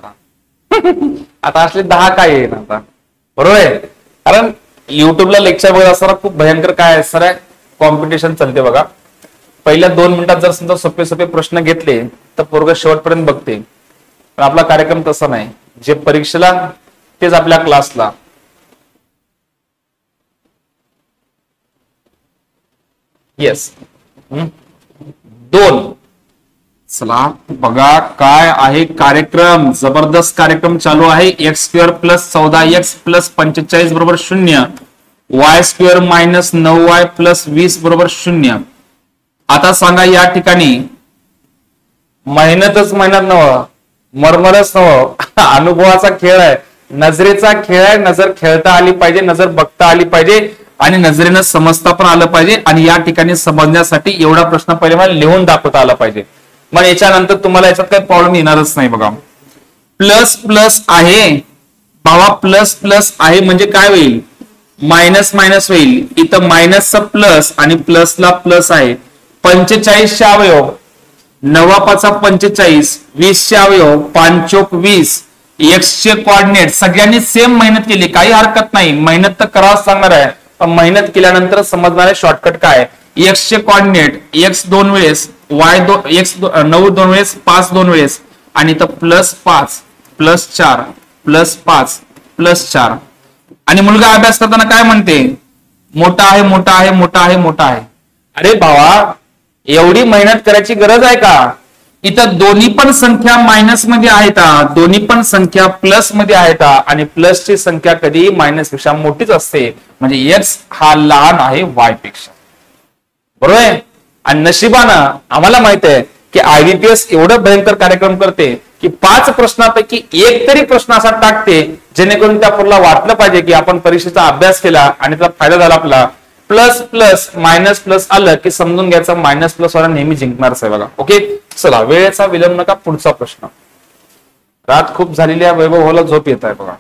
आता असले 10 काय येईल आता? बरोबर आहे. कारण युट्यूबला लेक्चर बघत असताना खूप भयंकर काय असणार आहे, कॉम्पिटिशन चालते बघा. पहिल्या 2 मिनिटात जर समजा सोपे सोपे प्रश्न घेतले तर पोरग शेवटपर्यंत बघते. पण आपला कार्यक्रम तसा नाही. जे परीक्षेला तेच आपल्या क्लासला. येस. 2. चला बघा काय आहे कार्यक्रम. जबरदस्त कार्यक्रम चालू आहे. x² + 14x + 45 = 0. y² - 9y + 20 = 0. आता सांगा या ठिकाणी मेहनत नव्ह, मरमरच नव्ह, अनुभवाचा खेळ आहे, नजरेचा खेळ आहे. नजर खेळता आली पाहिजे, नजर बघता आली पाहिजे आणि नजरेनं समजता पण आलं पाहिजे. आणि या ठिकाणी समजण्यासाठी एवढा प्रश्न पहिले मला लिहून दाखवता आला पाहिजे. मग याच्यानंतर तुम्हाला याच्यात काही प्रॉब्लेम येणारच नाही बघा. प्लस प्लस आहे भावा, प्लस प्लस आहे म्हणजे काय होईल? मायनस मायनस होईल. इथं मायनसचा प्लस आणि प्लसला प्लस आहे. 45 चे अवयव 9×5 = 45. 20 चे अवयव 5×4 = 20. एक्स चे कॉर्डिनेट सगळ्यांनी सेम मेहनत केली, काही हरकत नाही. मेहनत तर करावंच सांगणार आहे, पण मेहनत केल्यानंतर समजणार आहे शॉर्टकट काय. एक्स चे कॉर्डिनेट x 2 वेळेस, y 9 2 वेळेस, 5 2 वेळेस आणि इथं +5 +4 +5 +4. आणि मुलगा अभ्यास करताना काय म्हणते? मोठा आहे मोठा आहे मोठा आहे मोठा आहे. अरे भावा, एवढी मेहनत करायची गरज आहे का? इथं दोन्ही पण संख्या मायनस मध्ये आहेत, दोन्ही पण संख्या प्लस मध्ये आहेत आणि प्लसची संख्या कधी मायनस पेक्षा मोठीच असते. म्हणजे एक्स हा लहान आहे वाय पेक्षा. बरोबर आहे. आणि नशिबानं आम्हाला माहित आहे की IBPS एवढं भयंकर कार्यक्रम करते की 5 प्रश्नापैकी एक तरी प्रश्न असा टाकते जेणेकरून त्या पोराला वाटलं पाहिजे की आपण परीक्षेचा अभ्यास केला आणि त्याचा फायदा झाला आपला. प्लस प्लस मायनस प्लस आलं की समजून घ्यायचा मायनस प्लस वाला नेहमी जिंकणारच आहे बघा. ओके, चला वेळेचा विलंब नका. पुढचा प्रश्न. रात खूप झालेली आहे, वैभव भाऊला झोप येत आहे बघा.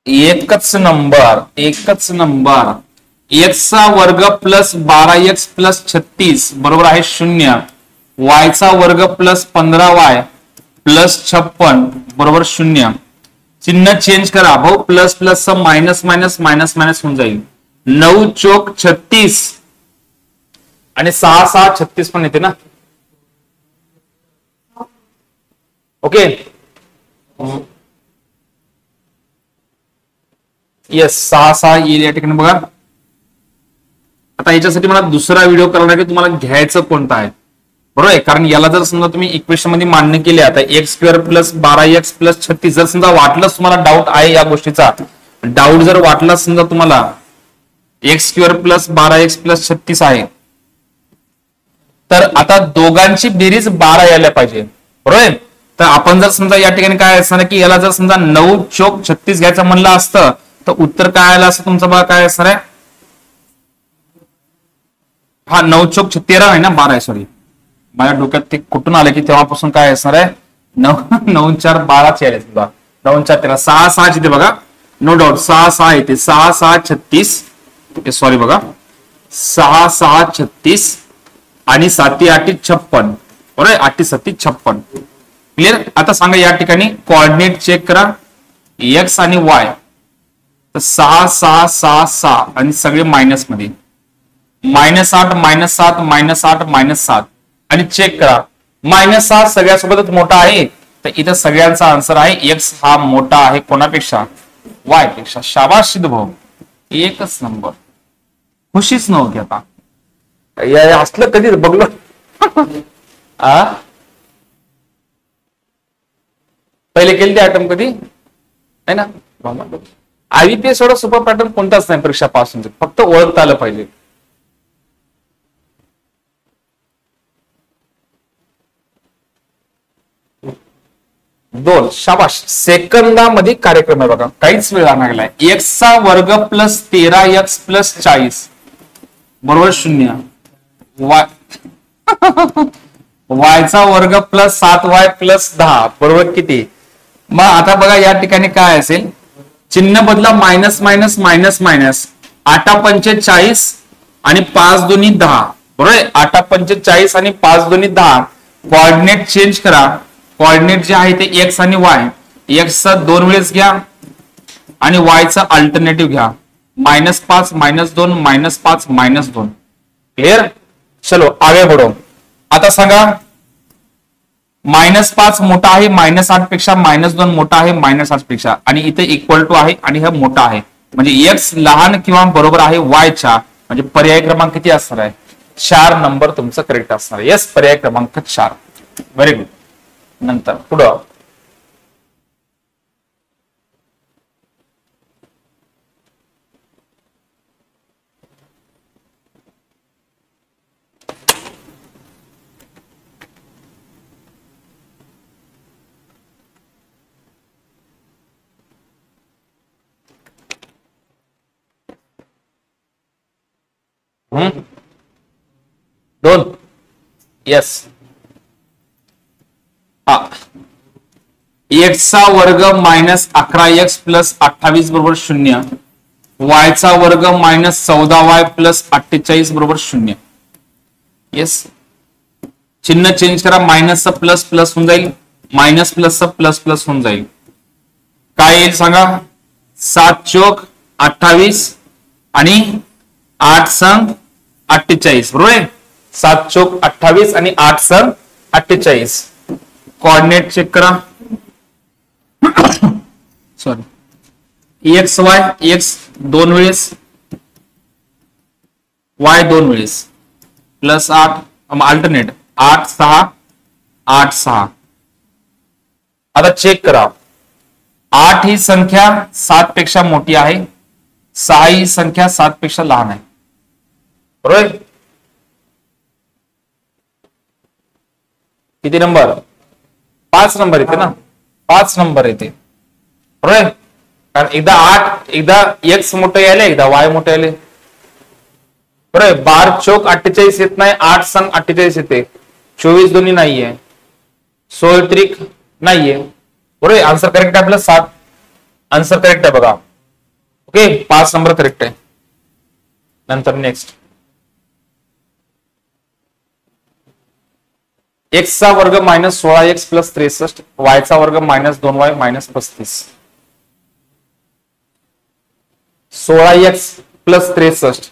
एकच नंबर एक्सचा वर्ग प्लस 12x प्लस 36 बरोबर आहे 0. वायचा वर्ग प्लस 15y प्लस 56 बरोबर 0. चिन्ह चेंज करा भाऊ. Plus plus minus minus minus minus होऊन जाईल. 9 चोक 36 आणि 6 6 36 पण येते ना. ओके, येस 6 6 येईल या ठिकाणी बघा. आता याच्यासाठी मला दुसरा व्हिडिओ करायला की तुम्हाला घ्यायचं कोणतं आहे बरोबर आहे. कारण याला जर समजा तुम्ही इक्वेशन मध्ये मान्य केले आता x square plus 12x plus 36 जर समजा वाटलंच तुम्हाला डाऊट आहे या गोष्टीचा, डाऊट जर वाटला समजा तुम्हाला x square plus 12x plus 36 आहे तर आता दोघांची बेरीज 12 यायला पाहिजे बरोबर आहे. तर आपण जर समजा या ठिकाणी काय असणार की याला जर समजा 9 चोक 36 घ्यायचं म्हणलं असतं तर उत्तर काय आलं असं तुमचं बघा काय असणार आहे. हा 9 चोक 13 आहे ना 12 आहे सॉरी माझ्या डोक्यात ते कुठून आलं की तेव्हापासून काय असणार आहे 9 4 12 यायला समजा 9 4 13 6 6 येते बघा नो डाऊट 6 6 येते 6 6 36 सॉरी बघा 6 6 36 आणि 7 8 56 बरोबर 8 7 56 क्लिअर. आता सांगा या ठिकाणी कोऑर्डिनेट चेक करा एक्स आणि वाय तर 6 6 6 6 आणि सगळे मायनस मध्ये -8 -7 -8 -7 आणि चेक करा -7 सगळ्यासोबतच मोठा आहे तर इथं सगळ्यांचा आन्सर आहे एक्स हा मोठा आहे कोणापेक्षा वाय पेक्षा. शाबाश सिद्ध भाऊ एकच नंबर. खुशीच नव्हती आता असलं कधी बघलो पहिले केली ती आयटम कधी आहे ना. IBPS एवढा सुपर पॅटर्न कोणताच नाही परीक्षा पास होऊन फक्त ओळखता आलं पाहिजे. दोन शाबाश सेकंदामध्ये कार्यक्रम आहे बघा काहीच वेळ लागलाय. एक्सचा वर्ग प्लस 13x प्लस 40 बरोबर 0. वायचा वर्ग प्लस 7y प्लस 10 बरोबर किती. मग आता बघा या ठिकाणी काय असेल चिन्ह बदला मायनस मायनस मायनस मायनस 8 45 आणि 5 दोन्ही 10 बरोबर 8 45 आणि 5 दोन्ही 10. कोऑर्डिनेट चेंज करा. कोऑर्डिनेट जे आहे ते एक्स आणि वाय एक्सचा 2 वेळेस घ्या आणि वायचा अल्टरनेटिव्ह घ्या -5 -2 -5 -2 क्लिअर. चलो आगे बढ़ो. आता सांगा -5 मोठा आहे -8 पेक्षा -2 मोठा आहे -8 पेक्षा आणि इथे इक्वल टू आहे आणि हा मोठा आहे म्हणजे एक्स लहान किंवा बरोबर आहे वायच्या म्हणजे पर्याय क्रमांक किती असणार आहे 4 नंबर तुमचं करेक्ट असणार आहे. येस पर्याय क्रमांक 4. Very good. नंतर पुढं दोन यस हा एक्सचा वर्ग -11x प्लस 28 बरोबर 0. वायचा वर्ग -14y प्लस 48 बरोबर 0. येस चिन्ह चेंज करा मायनसचा प्लस प्लस होऊन जाईल मायनस प्लसचा प्लस प्लस होऊन जाईल. काय येईल सांगा 7 चोक 28 आणि 8 संग 48 बरोबर आहे. 7 चोक 28 आणि 8 संग 48. कोऑर्डिनेट चेक करा सॉरी एक्स वाय एक्स 2 वेळेस वाय 2 वेळेस प्लस 8 अल्टरनेट 8 6 8 6. आता चेक करा, 8 ही संख्या 7 पेक्षा मोठी आहे, 6 ही संख्या 7 पेक्षा लहान आहे. बरोबर? किती नंबर? 5 नंबर येते ना, 5 नंबर येते. बरोबर? कारण एकदा 8 एकदा x मोठं यायला, एकदा y मोठं यायले. बरोबर? 12 चौक 48 येत नाही, 8 संग 48 येते, 24 दोन्ही नाहीये, 16 त्रिक नाहीये. बरोबर? आन्सर करेक्ट आहे आपलं 7. आन्सर करेक्ट आहे बघा. ओके, 5 नंबर करेक्ट आहे. नंतर नेक्स्ट, x चा वर्ग मायनस 16x प्लस 63, y चा वर्ग minus 2y minus 35. 16x plus 63,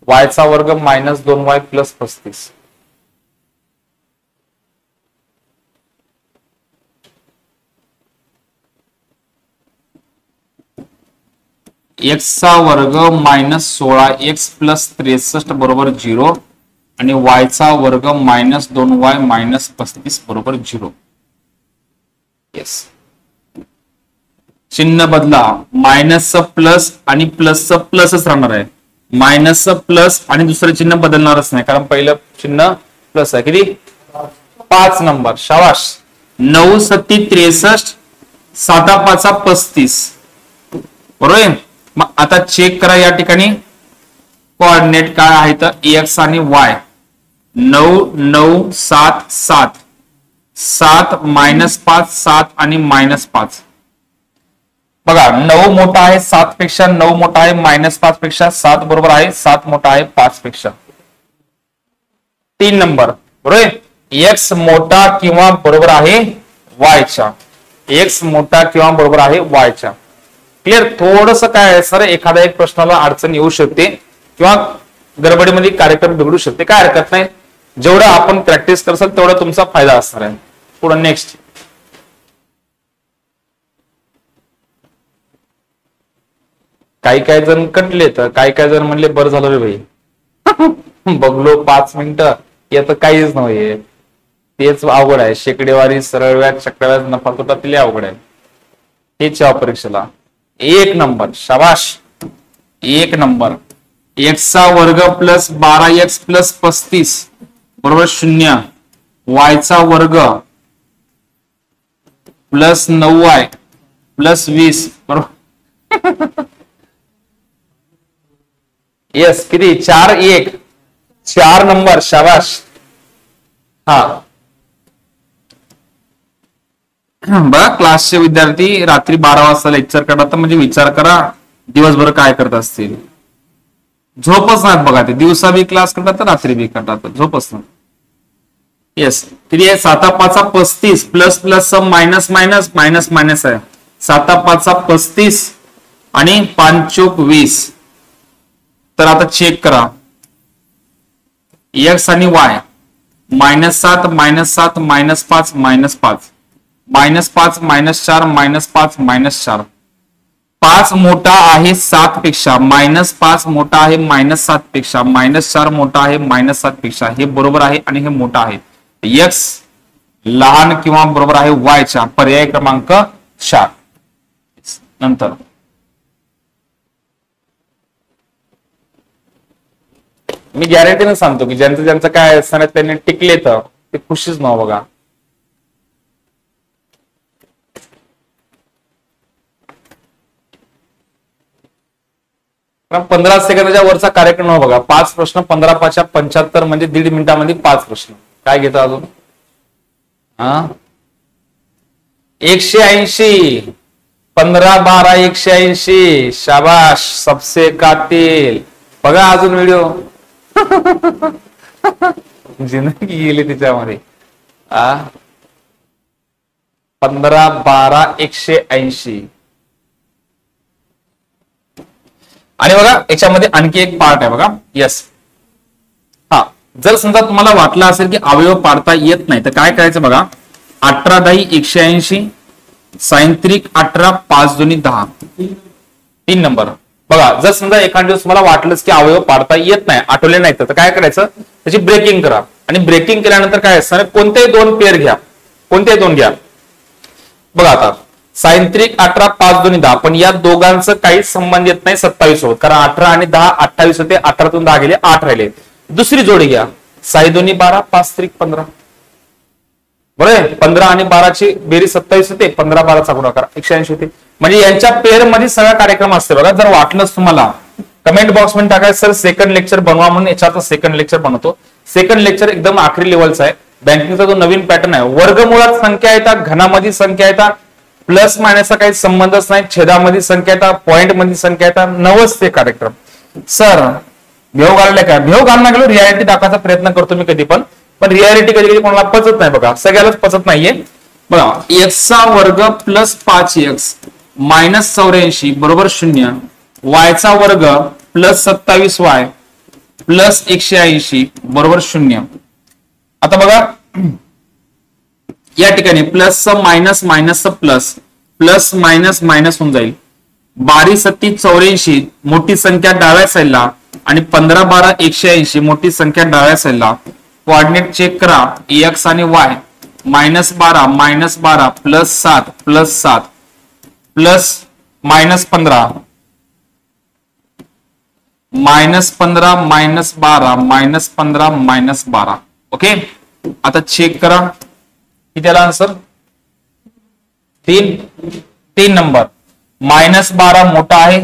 y चा वर्ग मायनस 2y प्लस 35. x चा वर्ग मायनस 16x प्लस 63 बरोबर 0 आणि y चा वर्ग मायनस 2y मायनस 35 बरोबर 0. येस, चिन्ह बदला, मायनस प्लस आणि प्लस प्लसच राहणार आहे, मायनस प्लस आणि दुसरं चिन्ह बदलणारच नाही, कारण पहिलं चिन्ह प्लस आहे. किती? 5 नंबर. शाबाश. 9 7 63, 7 5 35. बरोबर? मग आता चेक करा या ठिकाणी कोऑर्डिनेट काय आहे तर एक्स आणि वाय. 9 9 7 7 7 मायनस 5 7 आणि मायनस 5. बघा 9 मोठा आहे 7 पेक्षा, 9 मोठा आहे मायनस 5 पेक्षा, 7 बरोबर आहे 7 मोठा आहे 5 पेक्षा. 3 नंबर. बरोबर? एक्स मोठा किंवा बरोबर आहे वायच्या, एक्स मोठा किंवा बरोबर आहे वायच्या. क्लिअर? थोडस काय आहे सर, एखाद्या एक प्रश्नाला अडचण येऊ शकते किंवा गडबडीमध्ये कार्यक्रम बिघडू शकते, काय हरकत नाही. जेवढं आपण प्रॅक्टिस करसाल तेवढा तुमचा फायदा असणार आहे. पुढे नेक्स्ट, काही काही जण कटले तर काही काही जण म्हणले बरं झालं रे भाई बघलो 5 मिनिटं यात काहीच नव्हे, तेच अवघड आहे. शेकडेवारी, सरळ व्याज, चक्रव्याज, नफा तोटा तिले अवघड आहे. हेच परीक्षेला 1 नंबर. शाबाश, 1 नंबर. एक्स चा वर्ग प्लस 12x प्लस 35 बरोबर 0, y चा वर्ग प्लस 9y प्लस 20 बरोबर. येस, किती? 4 1 4 नंबर. शाबाश. हा बघा, क्लासचे विद्यार्थी रात्री 12 वाजता लेक्चर करतात, म्हणजे विचार करा दिवसभर काय करत असतील. झोपच नाही बघा, ते दिवसा बी क्लास करतात रात्री बी करतात, झोपच नाही. येस, किती आहे? 7 5 35 plus plus minus minus minus minus आहे. 7 5 35 आणि 5 चौक 20. तर आता चेक करा, एक्स आणि y minus 7 minus 7 minus 5 minus 5 minus 5 minus 4 minus 5 minus 4. 5 मोठा आहे 7 पेक्षा, मायनस 5 मोठा आहे मायनस 7 पेक्षा, मायनस 4 मोठा आहे मायनस 7 पेक्षा. हे बरोबर आहे आणि हे मोठा आहे. एक्स लहान किंवा बरोबर आहे वायच्या, पर्याय क्रमांक 4. नंतर मी गॅरंटीने सांगतो की ज्यांचं ज्यांचं काय असणार त्यांनी टिकले तर ते खुशीच नाव बघा. कारण 15 सेकंदाच्या वरचा कार्यक्रम हो बघा. 5 प्रश्न 15 5 75 म्हणजे 1.5 मिनिटामध्ये 5 प्रश्न. काय घेता अजून? 180 15 12 180. शाबाश, सबसे कातिल. बघा अजून व्हिडिओ जिंदगी गेली त्याच्यामध्ये. 15 12 180. आणि बघा याच्यामध्ये आणखी एक पार्ट आहे बघा. यस, हा, जर समजा तुम्हाला वाटलं असेल की अवयव पाडता येत नाही तर काय करायचं बघा. 18 10 180, सायंत्रिक 18 5 2 10. 3 नंबर. बघा, जर समजा एखाद्या दिवस मला वाटलंच की अवयव पाडता येत नाही, आठवले नाही, तर काय करायचं, त्याची ब्रेकिंग करा. आणि ब्रेकिंग केल्यानंतर काय असणार, कोणतेही दोन पेअर घ्या, कोणतेही दोन घ्या. बघा आता सायंत्रिक 18 5 2 10, पण या दोघांचं काहीच संबंध येत नाही 27 सोबत, कारण 18 आणि 10 28 होते, 18 तून 10 गेले 8 राहिले. दुसरी जोडी घ्या, साई 2 12 5 3 15, बरोबर. 15 आणि 12ची बेरीज 27 होते, 15 12चा गुणाकार 180 होते. म्हणजे यांच्या पेअर मध्ये सगळा कार्यक्रम असते. बघा, जर वाटलंच तुम्हाला कमेंट बॉक्स मध्ये टाकायचं सर सेकंड लेक्चर बनवा म्हणून, याच्यात सेकंड लेक्चर बनवतो. सेकंड लेक्चर एकदम आखरी लेवलचा आहे. बँकिंगचा जो नवीन पॅटर्न आहे, वर्गमुळात संख्या येतात, घनामध्ये संख्या येतात, प्लस मायनसचा काही संबंधच नाही, छेदामध्ये संख्या येतात, पॉइंट मध्ये संख्या येतात, नवच ते कार्यक्रम. सर भेव घालले काय, भेव घालणं गेलो, रियालिटी दाखवायचा प्रयत्न करतो मी कधी पण रियालिटी कधी कधी कोणाला पचत नाही. बघा, सगळ्यालाच पचत नाहीये. बघा, एक्सचा वर्ग प्लस 5x मायनस 84 बरोबर 0, वायचा वर्ग प्लस 27y प्लस 180 बरोबर 0. आता बघा, या ठिकाणी plus minus minus plus, plus minus minus होऊन जाईल. 12 7 84 मोठी संख्या डाव्या साईडला आणि 15 12 180 मोठी संख्या डाव्या साईडला. कोऑर्डिनेट चेक करा, एक्स आणि वाय, -12 प्लस 7 प्लस -15 -12 ओके. आता चेक करा किती आला आन्सर, 3 नंबर. -12 मोठा आहे,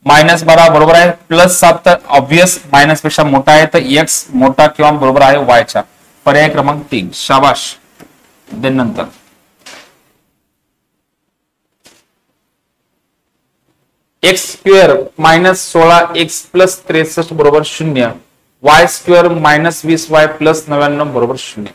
-12 बरोबर आहे, +7 तर ऑब्वियस मायनस पेक्षा मोठा आहे, तर एक्स मोठा किंवा बरोबर आहे वायच्या. पर्याय क्रमांक 3. शाबाश. देन नंतर x² -16x + 63 बरोबर 0, y² -20y + 99 बरोबर 0.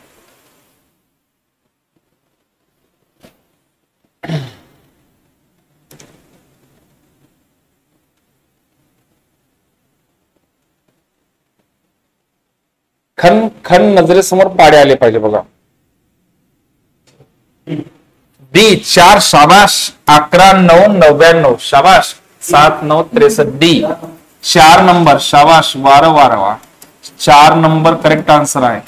खन नजरेसमोर पाडे आले पाहिजे. बघा, डी 4 शाबाश, 11 9 99 शाबाश, 7 9 63 डी 4 नंबर शाबाश, 12 4 नंबर करेक्ट आन्सर आहे.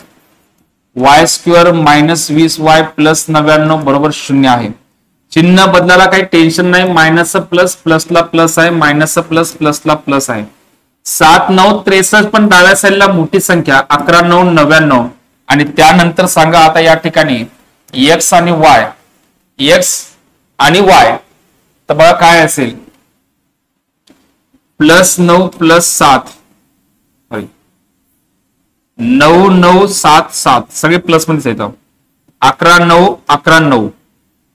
y² -20y + 99 बरोबर 0 आहे. चिन्ह बदलायला काही टेन्शन नाही, मायनस प्लस प्लसला प्लस आहे, मायनस प्लस प्लसला प्लस आहे. 7 9 63 पण डाव्या साईडला मोठी संख्या, 11 9 99 आणि त्यानंतर सांगा आता या ठिकाणी एक्स आणि वाय, तर बघा काय असेल, +9 + 7 9 9 7 7 सगळे प्लस मध्येच येतं. 11 9 11 9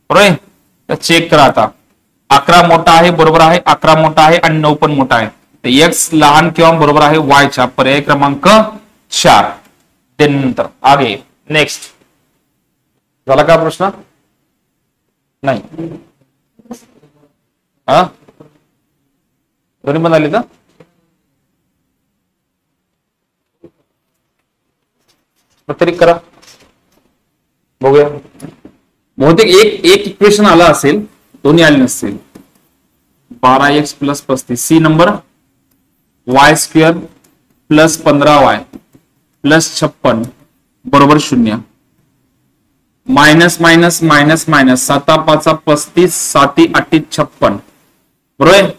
बरोबर. तर चेक करा आता, 11 मोठा आहे बरोबर आहे, 11 मोठा आहे आणि 9 पण मोठा आहे, तर एक्स लहान किंवा बरोबर आहे वायच्या. पर्याय क्रमांक 4. त्यानंतर आगे नेक्स्ट झाला का प्रश्न, नाही हा दोन्ही पण आले का, तरी करा बघूया. बहुतेक एक इक्वेशन आला असेल, दोन्ही आले नसतील. 12x + 35 C number, y² + 15y + 56 बरोबर 0, मायनस मायनस मायनस मायनस 7 5 35 7 8 56 बरोबर.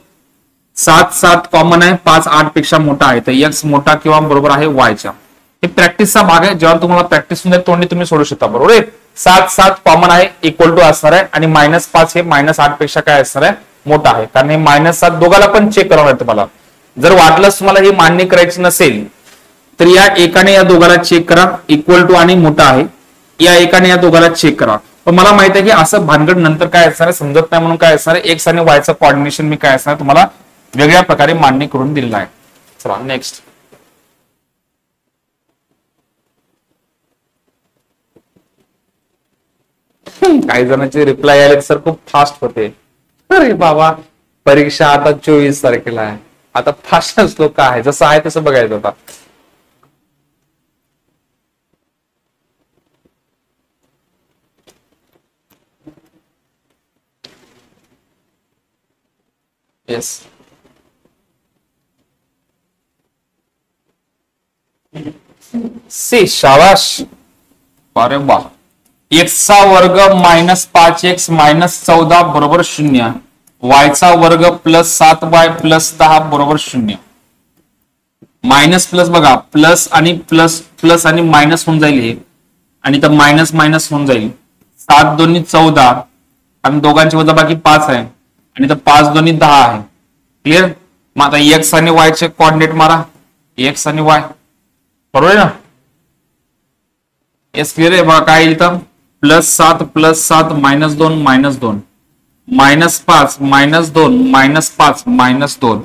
7 7 कॉमन आहे, 5 8 पेक्षा मोठा आहे, तर एक्स मोठा किंवा बरोबर आहे वायच्या. हे प्रॅक्टिसचा भाग आहे, जेव्हा तुम्हाला प्रॅक्टिस होईल तोंडी तुम्ही सोडू शकता बरोबर आहे. 7 7 कॉमन आहे, इक्वल टू असणार आहे, आणि -5 हे -8 पेक्षा काय असणार आहे, मोठा आहे, कारण हे -7 दोघाला पण चेक करावं लागतं तुम्हाला. जर वाटलंच तुम्हाला हे मान्य करायची नसेल तर या एकाने या दोघाला चेक करा, इक्वल टू आणि मोठा आहे, या एकाने या दोघाला चेक करा. पण मला माहित आहे की असं भानगड नंतर काय असणार आहे समजत नाही, म्हणून काय असणार आहे, एक्स आणि वायचं कॉर्डिनेशन मी काय असणार तुम्हाला वेगळ्या प्रकारे मान्य करून दिलेलं आहे. चला नेक्स्ट. काही जणांचे रिप्लाय आले सर खूप फास्ट होते. अरे बाबा, परीक्षा आता 24 तारखेला आहे, आता फास्ट असलो काय, जसं आहे तसं बघायचं होता. येस सी, शाबाश. अरे वा. एक्सचा वर्ग मायनस 5x मायनस 14 बरोबर 0. वायचा वर्ग प्लस 7y प्लस 10 बरोबर 0. मायनस प्लस बघा, प्लस आणि प्लस प्लस आणि मायनस होऊन जाईल हे, आणि तर मायनस मायनस होऊन जाईल. 7 दोन्ही 14 आणि दोघांची वजाबाकी 5 आहे, आणि तर 5 दोन्ही 10 आहे. क्लिअर. मग आता एक्स आणि वाय चे कोऑर्डिनेट मारा. एक्स आणि वाय बरोबर आहे ना. एस क्लिअर आहे. बघा काय येईल तर plus 7 minus 2 minus 2 minus 5 minus 2 minus 5 minus 2,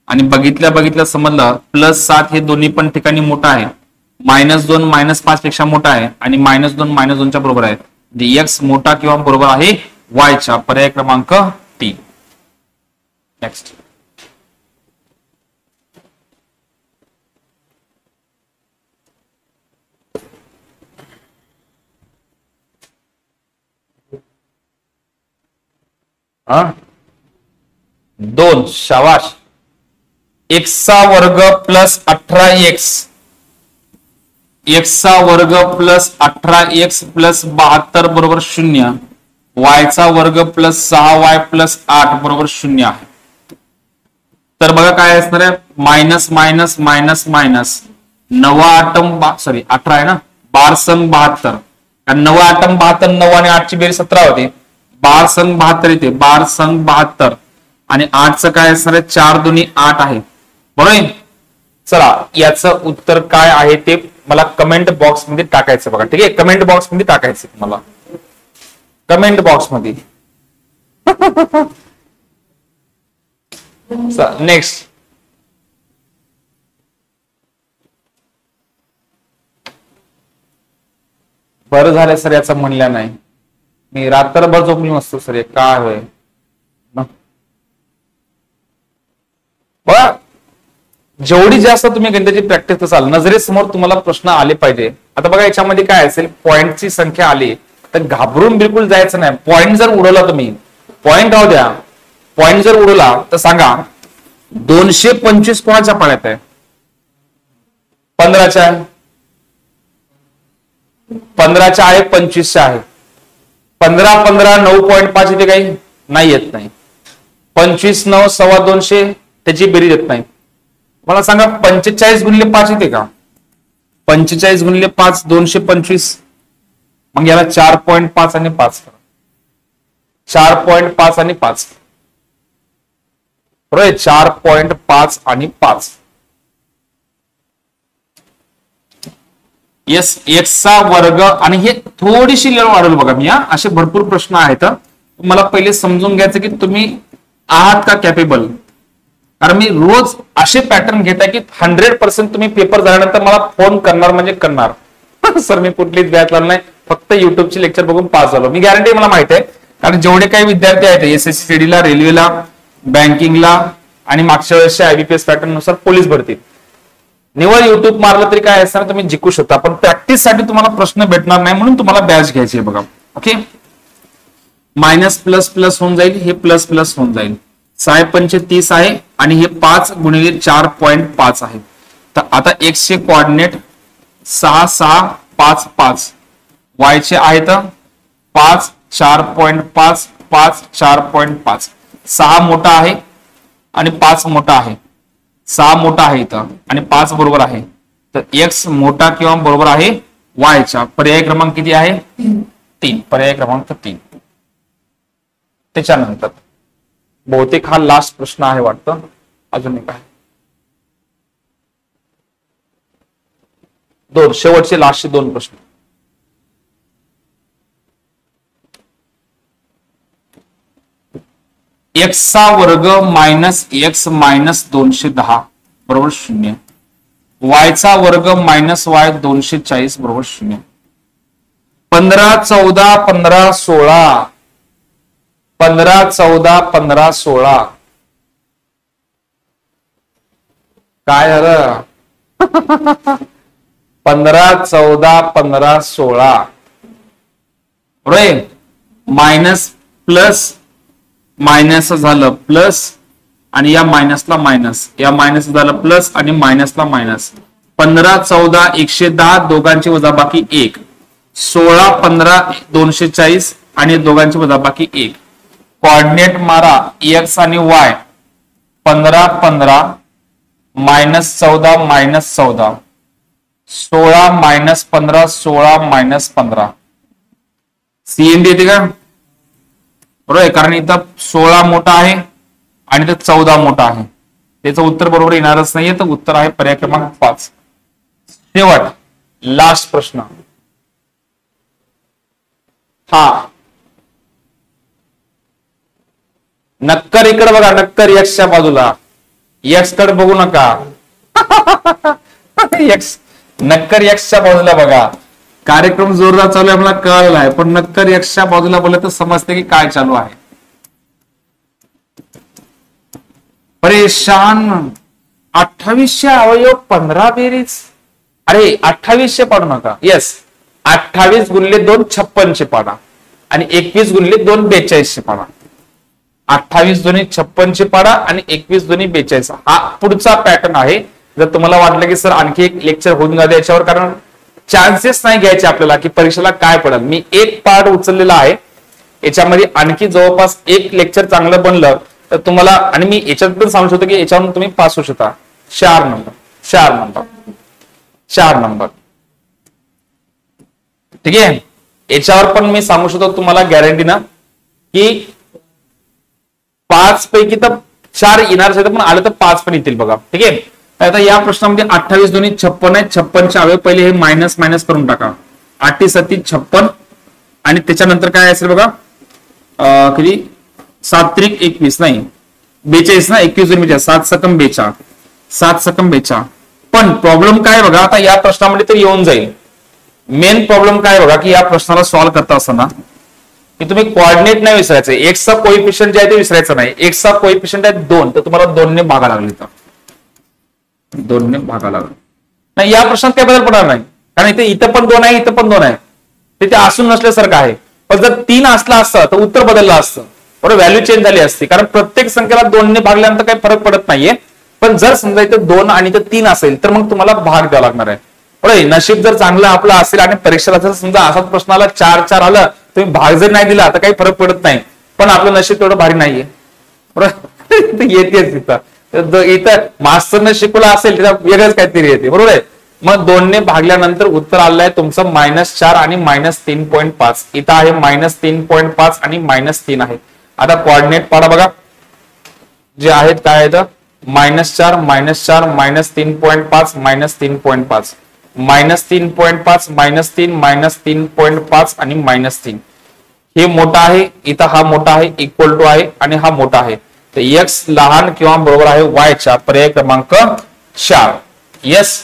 आणि बघितल्या समजलं प्लस 7 हे दोन्ही पण ठिकाणी मोठा आहे. मायनस 2 मायनस 5 पेक्षा मोठा आहे, आणि मायनस 2 मायनस 2 च्या बरोबर आहे. एक्स मोठा किंवा बरोबर आहे वायच्या. पर्याय क्रमांक 3. नेक्स्ट. हा 2, शाबाश. एक्सचा वर्ग प्लस 18x, एक्सचा वर्ग प्लस 18x प्लस 72 बरोबर 0. वायचा वर्ग प्लस 6y प्लस 8 बरोबर 0 आहे. तर बघा काय असणार आहे, मायनस मायनस मायनस मायनस 18 आहे ना, 12 संग 72, कारण 9 8 72, 9 आणि 8 ची बेरीज 17 होते. 12 संग 72 येते, 12 संग 72, आणि 8चं काय असणार आहे, 4 दोन्ही 8 आहे. बरोबर. चला याचं उत्तर काय आहे ते मला कमेंट बॉक्स मध्ये टाकायचं बघा. ठीक आहे, कमेंट बॉक्स मध्ये टाकायचं मला, कमेंट बॉक्स मध्ये. नेक्स्ट. बरं झालं सर याचं म्हणल्या नाही, मी रात्रभर झोपलो नसतो सर. काय होय बघा, जेवढी जास्त तुम्ही गणिताची प्रॅक्टिस कराल नजरेसमोर तुम्हाला प्रश्न आले पाहिजे. आता बघा याच्यामध्ये काय असेल, पॉइंटची संख्या आली तर घाबरून बिलकुल जायचं नाही. पॉइंट जर उडवला तुम्ही, पॉइंट राहू द्या, पॉइंट जर उडवला तर सांगा 225 कोणाच्या पाण्यात आहे, 15च्या आहे, 15च्या आहे, 25च्या आहे. 15 15 9.5 येते काही नाही, येत नाही. 25 9 225 त्याची बेरीज येत नाही. मला सांगा 45 गुणिले 5 येते का? 45 गुणिले 5 225. मग याला 4.5 आणि 5 करा. 4.5 आणि 5 बरोबर, 4.5 आणि 5. येस, एक्सचा वर्ग, आणि हे थोडीशी लेवल वाढवलं बघा मी. असे भरपूर प्रश्न आहेत. मला पहिले समजून घ्यायचं की तुम्ही आहात का कॅपेबल. कारण मी रोज असे पॅटर्न घेत आहे की 100% तुम्ही पेपर झाल्यानंतर मला फोन करणार म्हणजे करणार. सर मी कुठलीच बॅच लावली नाही, फक्त युट्यूबचे लेक्चर बघून पास झालो. मी गॅरंटी मला माहिती आहे, कारण जेवढे काही विद्यार्थी आहेत एसएससी सीडीला, रेल्वेला, बँकिंगला, आणि मागच्या वेळेसच्या आयबीपीएस पॅटर्न नुसार पोलीस भरती, निवड युट्यूब मारलं तरी काय असणार तुम्ही जिंकू शकता. पण प्रॅक्टिस साठी तुम्हाला प्रश्न भेटणार नाही, म्हणून तुम्हाला बॅच घ्यायची आहे बघा. ओके, मायनस प्लस प्लस होऊन जाईल, हे प्लस प्लस होऊन जाईल. 6 पंचे 30 आहे, आणि हे 5 गुणिले 4.5 आहे. तर आता एक्स चे कोऑर्डिनेट 6 6 5 5, वायचे आहेत 5 4.5 5 4.5. 6 मोठा आहे आणि 5 मोठा आहे. 6 मोठा आहे इथं आणि 5 बरोबर आहे. तर एक्स मोठा किंवा बरोबर आहे वायच्या. पर्याय क्रमांक किती आहे? 3. पर्याय क्रमांक 3. त्याच्यानंतर बहुतेक हा लास्ट प्रश्न आहे वाटतं. अजून एक आहे, 2 शेवटचे लास्टचे 2 प्रश्न. एक्सचा वर्ग मायनस एक्स मायनस 210 बरोबर 0. वायचा वर्ग मायनस वाय 240 बरोबर 0. 15 14 15 16, 15 14 15 16. काय झालं? 15 14 15 16 बरोबर. मायनस प्लस मायनस झालं प्लस, आणि या मायनसला मायनस, या मायनस झालं प्लस, आणि मायनसला मायनस. 15 14 110 दोघांची वजाबाकी 1, 16 15 240 आणि दोघांची वजाबाकी 1. कोऑर्डिनेट मारा एक्स आणि वाय. 15 15 -14 -14, 16 -15 16 -15. सीएनडी येते का? बरोबर आहे, कारण इथं 16 मोठा आहे आणि इथं 14 मोठा आहे. त्याचं उत्तर बरोबर येणारच नाहीये, तर उत्तर आहे पर्याय क्रमांक 5. शेवट लास्ट प्रश्न. हा नक्कर इकडे बघा, नक्कर एक्सच्या बाजूला. एक्स कडे बघू नका. एक्स नक्कर एक्सच्या बाजूला बघा. कार्यक्रम जोरदार चालू आहे, मला कळलं आहे, पण नक्कर एक्सच्या बाजूला बोलले तर समजते की काय चालू आहे. परेशान 2800 अवयव 15 बेरीज. अरे 2800 पाडू नका. येस 28 गुणिले 2 56 पाडा आणि 21 गुणिले 2 42 पाडा. 28 दोन्ही 56 पाडा आणि 21 दोन्ही 42. हा पुढचा पॅटर्न आहे. जर तुम्हाला वाटलं की सर आणखी एक लेक्चर होऊन जाते याच्यावर, कारण चान्सेस नाही घ्यायचे आपल्याला की परीक्षेला काय पडेल. मी एक पार्ट उचललेला आहे, याच्यामध्ये आणखी जवळपास एक लेक्चर चांगलं बनलं तर तुम्हाला, आणि मी याच्यात पण सांगू शकतो की याच्यावरून तुम्ही पास होऊ शकता. 4 नंबर. ठीक आहे, याच्यावर पण मी सांगू शकतो तुम्हाला गॅरंटी ना की 5 पैकी तर 4 येणार असेल पण आलं तर 5 पण येतील बघा. ठीक आहे, आता या प्रश्नामध्ये 28 दोन्ही 56 आहेत. 56चे अवयव पहिले हे मायनस मायनस करून टाका. 8 7 56 आणि त्याच्यानंतर काय असेल बघा, किती 7 3 21 नाही 42 ना, 21 दोन्ही 7 सकम 42, 7 सकम 42. पण प्रॉब्लेम काय बघा, आता या प्रश्नामध्ये तर येऊन जाईल. मेन प्रॉब्लेम काय बघा की या प्रश्नाला सॉल्व्ह करता असताना की तुम्ही कोऑर्डिनेट नाही विसरायचे. एक्सचा कोएफिशियंट जे आहे ते विसरायचं नाही. एक्सचा कोएफिशियंट आहे 2, तर तुम्हाला 2 ने भागा लागले, तर 2 ने भागा लागला नाही. या प्रश्नात काय बदल पडणार नाही, कारण इथं पण 2 आहे, इथं पण 2 आहे, ते असून नसल्यासारखं आहे. पण जर 3 असला असतं तर उत्तर बदललं असतं. बरोबर, व्हॅल्यू चेंज झाली असती, कारण प्रत्येक संख्येला 2 ने भागल्यानंतर काही फरक पडत नाहीये. पण जर समजा इथं 2 आणि इथं 3 असेल तर मग तुम्हाला भाग द्यावा लागणार आहे. बरोबर, नशीब जर चांगलं आपलं असेल आणि परीक्षेला जर समजा असाच प्रश्नाला 4 आलं, तुम्ही भाग जर नाही दिला तर काही फरक पडत नाही. पण आपलं नशीब तेवढं भारी नाहीये. बरोबर, येतेच इथं मास्तरने शिकवलं असेल त्याला वेगळंच काहीतरी येते. बरोबर आहे, मग 2 ने भागल्यानंतर उत्तर आलंय तुमचं -4 आणि -3.5. इथं आहे -3.5 आणि -3 आहे. आता कोऑर्डिनेट पाडा बघा, जे आहेत काय आहेत, -4 -4 -3.5 -3.5 -3.5 -3 -3.5 आणि -3. हे मोठा आहे, इथं हा मोठा आहे, इक्वल टू आहे आणि हा मोठा आहे. तर एक्स लहान किंवा बरोबर आहे वायच्या. पर्याय क्रमांक 4. येस,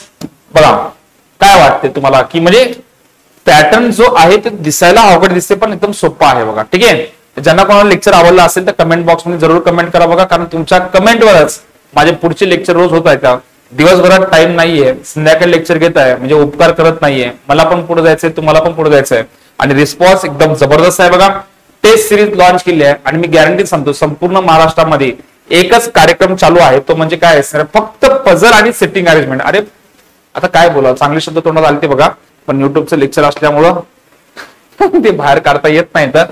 बघा काय वाटते तुम्हाला की म्हणजे पॅटर्न जो आहे ते दिसायला अवघड दिसते पण एकदम सोपा आहे बघा. ठीक आहे, ज्यांना कोणाला लेक्चर आवडला असेल तर कमेंट बॉक्स मध्ये जरूर कमेंट करा बघा, कारण तुमच्या कमेंटवरच माझे पुढचे लेक्चर रोज होत आहेत. दिवसभरात टाइम नाहीये, संध्याकाळी लेक्चर घेत आहे म्हणजे उपकार करत नाहीये. मला पण पुढे जायचंय, तुम्हाला पण पुढे जायचंय आणि रिस्पॉन्स एकदम जबरदस्त आहे बघा. टेस्ट सिरीज लॉन्च केली आहे आणि मी गॅरंटी सांगतो संपूर्ण महाराष्ट्रामध्ये एकच कार्यक्रम चालू आहे, तो म्हणजे काय असणार, फक्त पझल आणि सिटिंग अरेंजमेंट. अरे आता काय बोला, चांगले शब्द तोंडात आले ते बघा, पण युट्यूबचं लेक्चर असल्यामुळं ते बाहेर काढता येत नाही. तर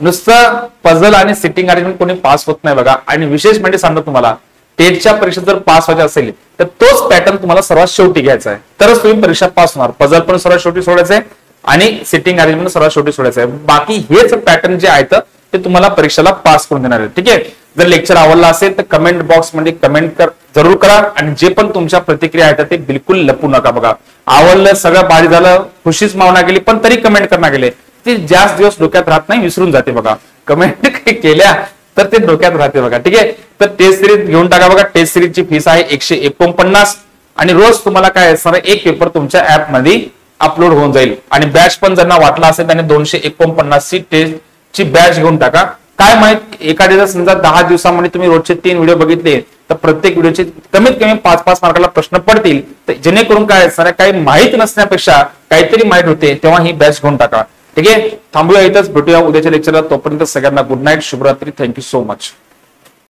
नुसतं पझल आणि सिटिंग अरेंजमेंट कोणी पास होत नाही बघा. आणि विशेष म्हणजे सांगतो तुम्हाला, टेटच्या परीक्षेत जर पास व्हायचे असेल तर तोच पॅटर्न तुम्हाला सर्वात शेवटी घ्यायचा आहे, तरच तुम्ही परीक्षा पास होणार. पझल पण सर्वात शेवटी सोडायचंय आणि सिटिंग अरेंजमेंट सर्वात शेवटी सोडायचं आहे. बाकी हेच पॅटर्न जे आहेत ते तुम्हाला परीक्षेला पास करून देणार आहे. ठीक आहे, जर लेक्चर आवडला असेल तर कमेंट बॉक्स मध्ये कमेंट जरूर करा आणि जे पण तुमच्या प्रतिक्रिया आहेत ते बिलकुल लपू नका बघा. आवडलं, सगळं भारी झालं, खुशीच मावना गेली, पण तरी कमेंट करणार गेले ते जास्त दिवस डोक्यात राहत नाही, विसरून जाते बघा. कमेंट केल्या तर ते डोक्यात राहते बघा. ठीक आहे, तर टेस्ट सिरीज घेऊन टाका बघा. टेस्ट सिरीजची फीस आहे 149 आणि रोज तुम्हाला काय असणार, एक पेपर तुमच्या ऍप मध्ये अपलोड होऊन जाईल. आणि बॅच पण ज्यांना वाटला असेल त्याने 249 ची टेस्टची बॅच घेऊन टाका. काय माहित, एखाद्या समजा 10 दिवसामध्ये तुम्ही रोजचे 3 व्हिडिओ बघितले तर प्रत्येक व्हिडिओचे कमीत कमी 5-5 मार्काला प्रश्न पडतील. तर जेणेकरून काय असणार, काही माहित नसण्यापेक्षा काहीतरी माहित होते, तेव्हा ही बॅच घेऊन टाका. ठीक आहे, थांबूया इथंच, भेटूया उद्याच्या लेक्चरला. तोपर्यंत सगळ्यांना गुड नाईट, शुभरात्री. Thank you so much.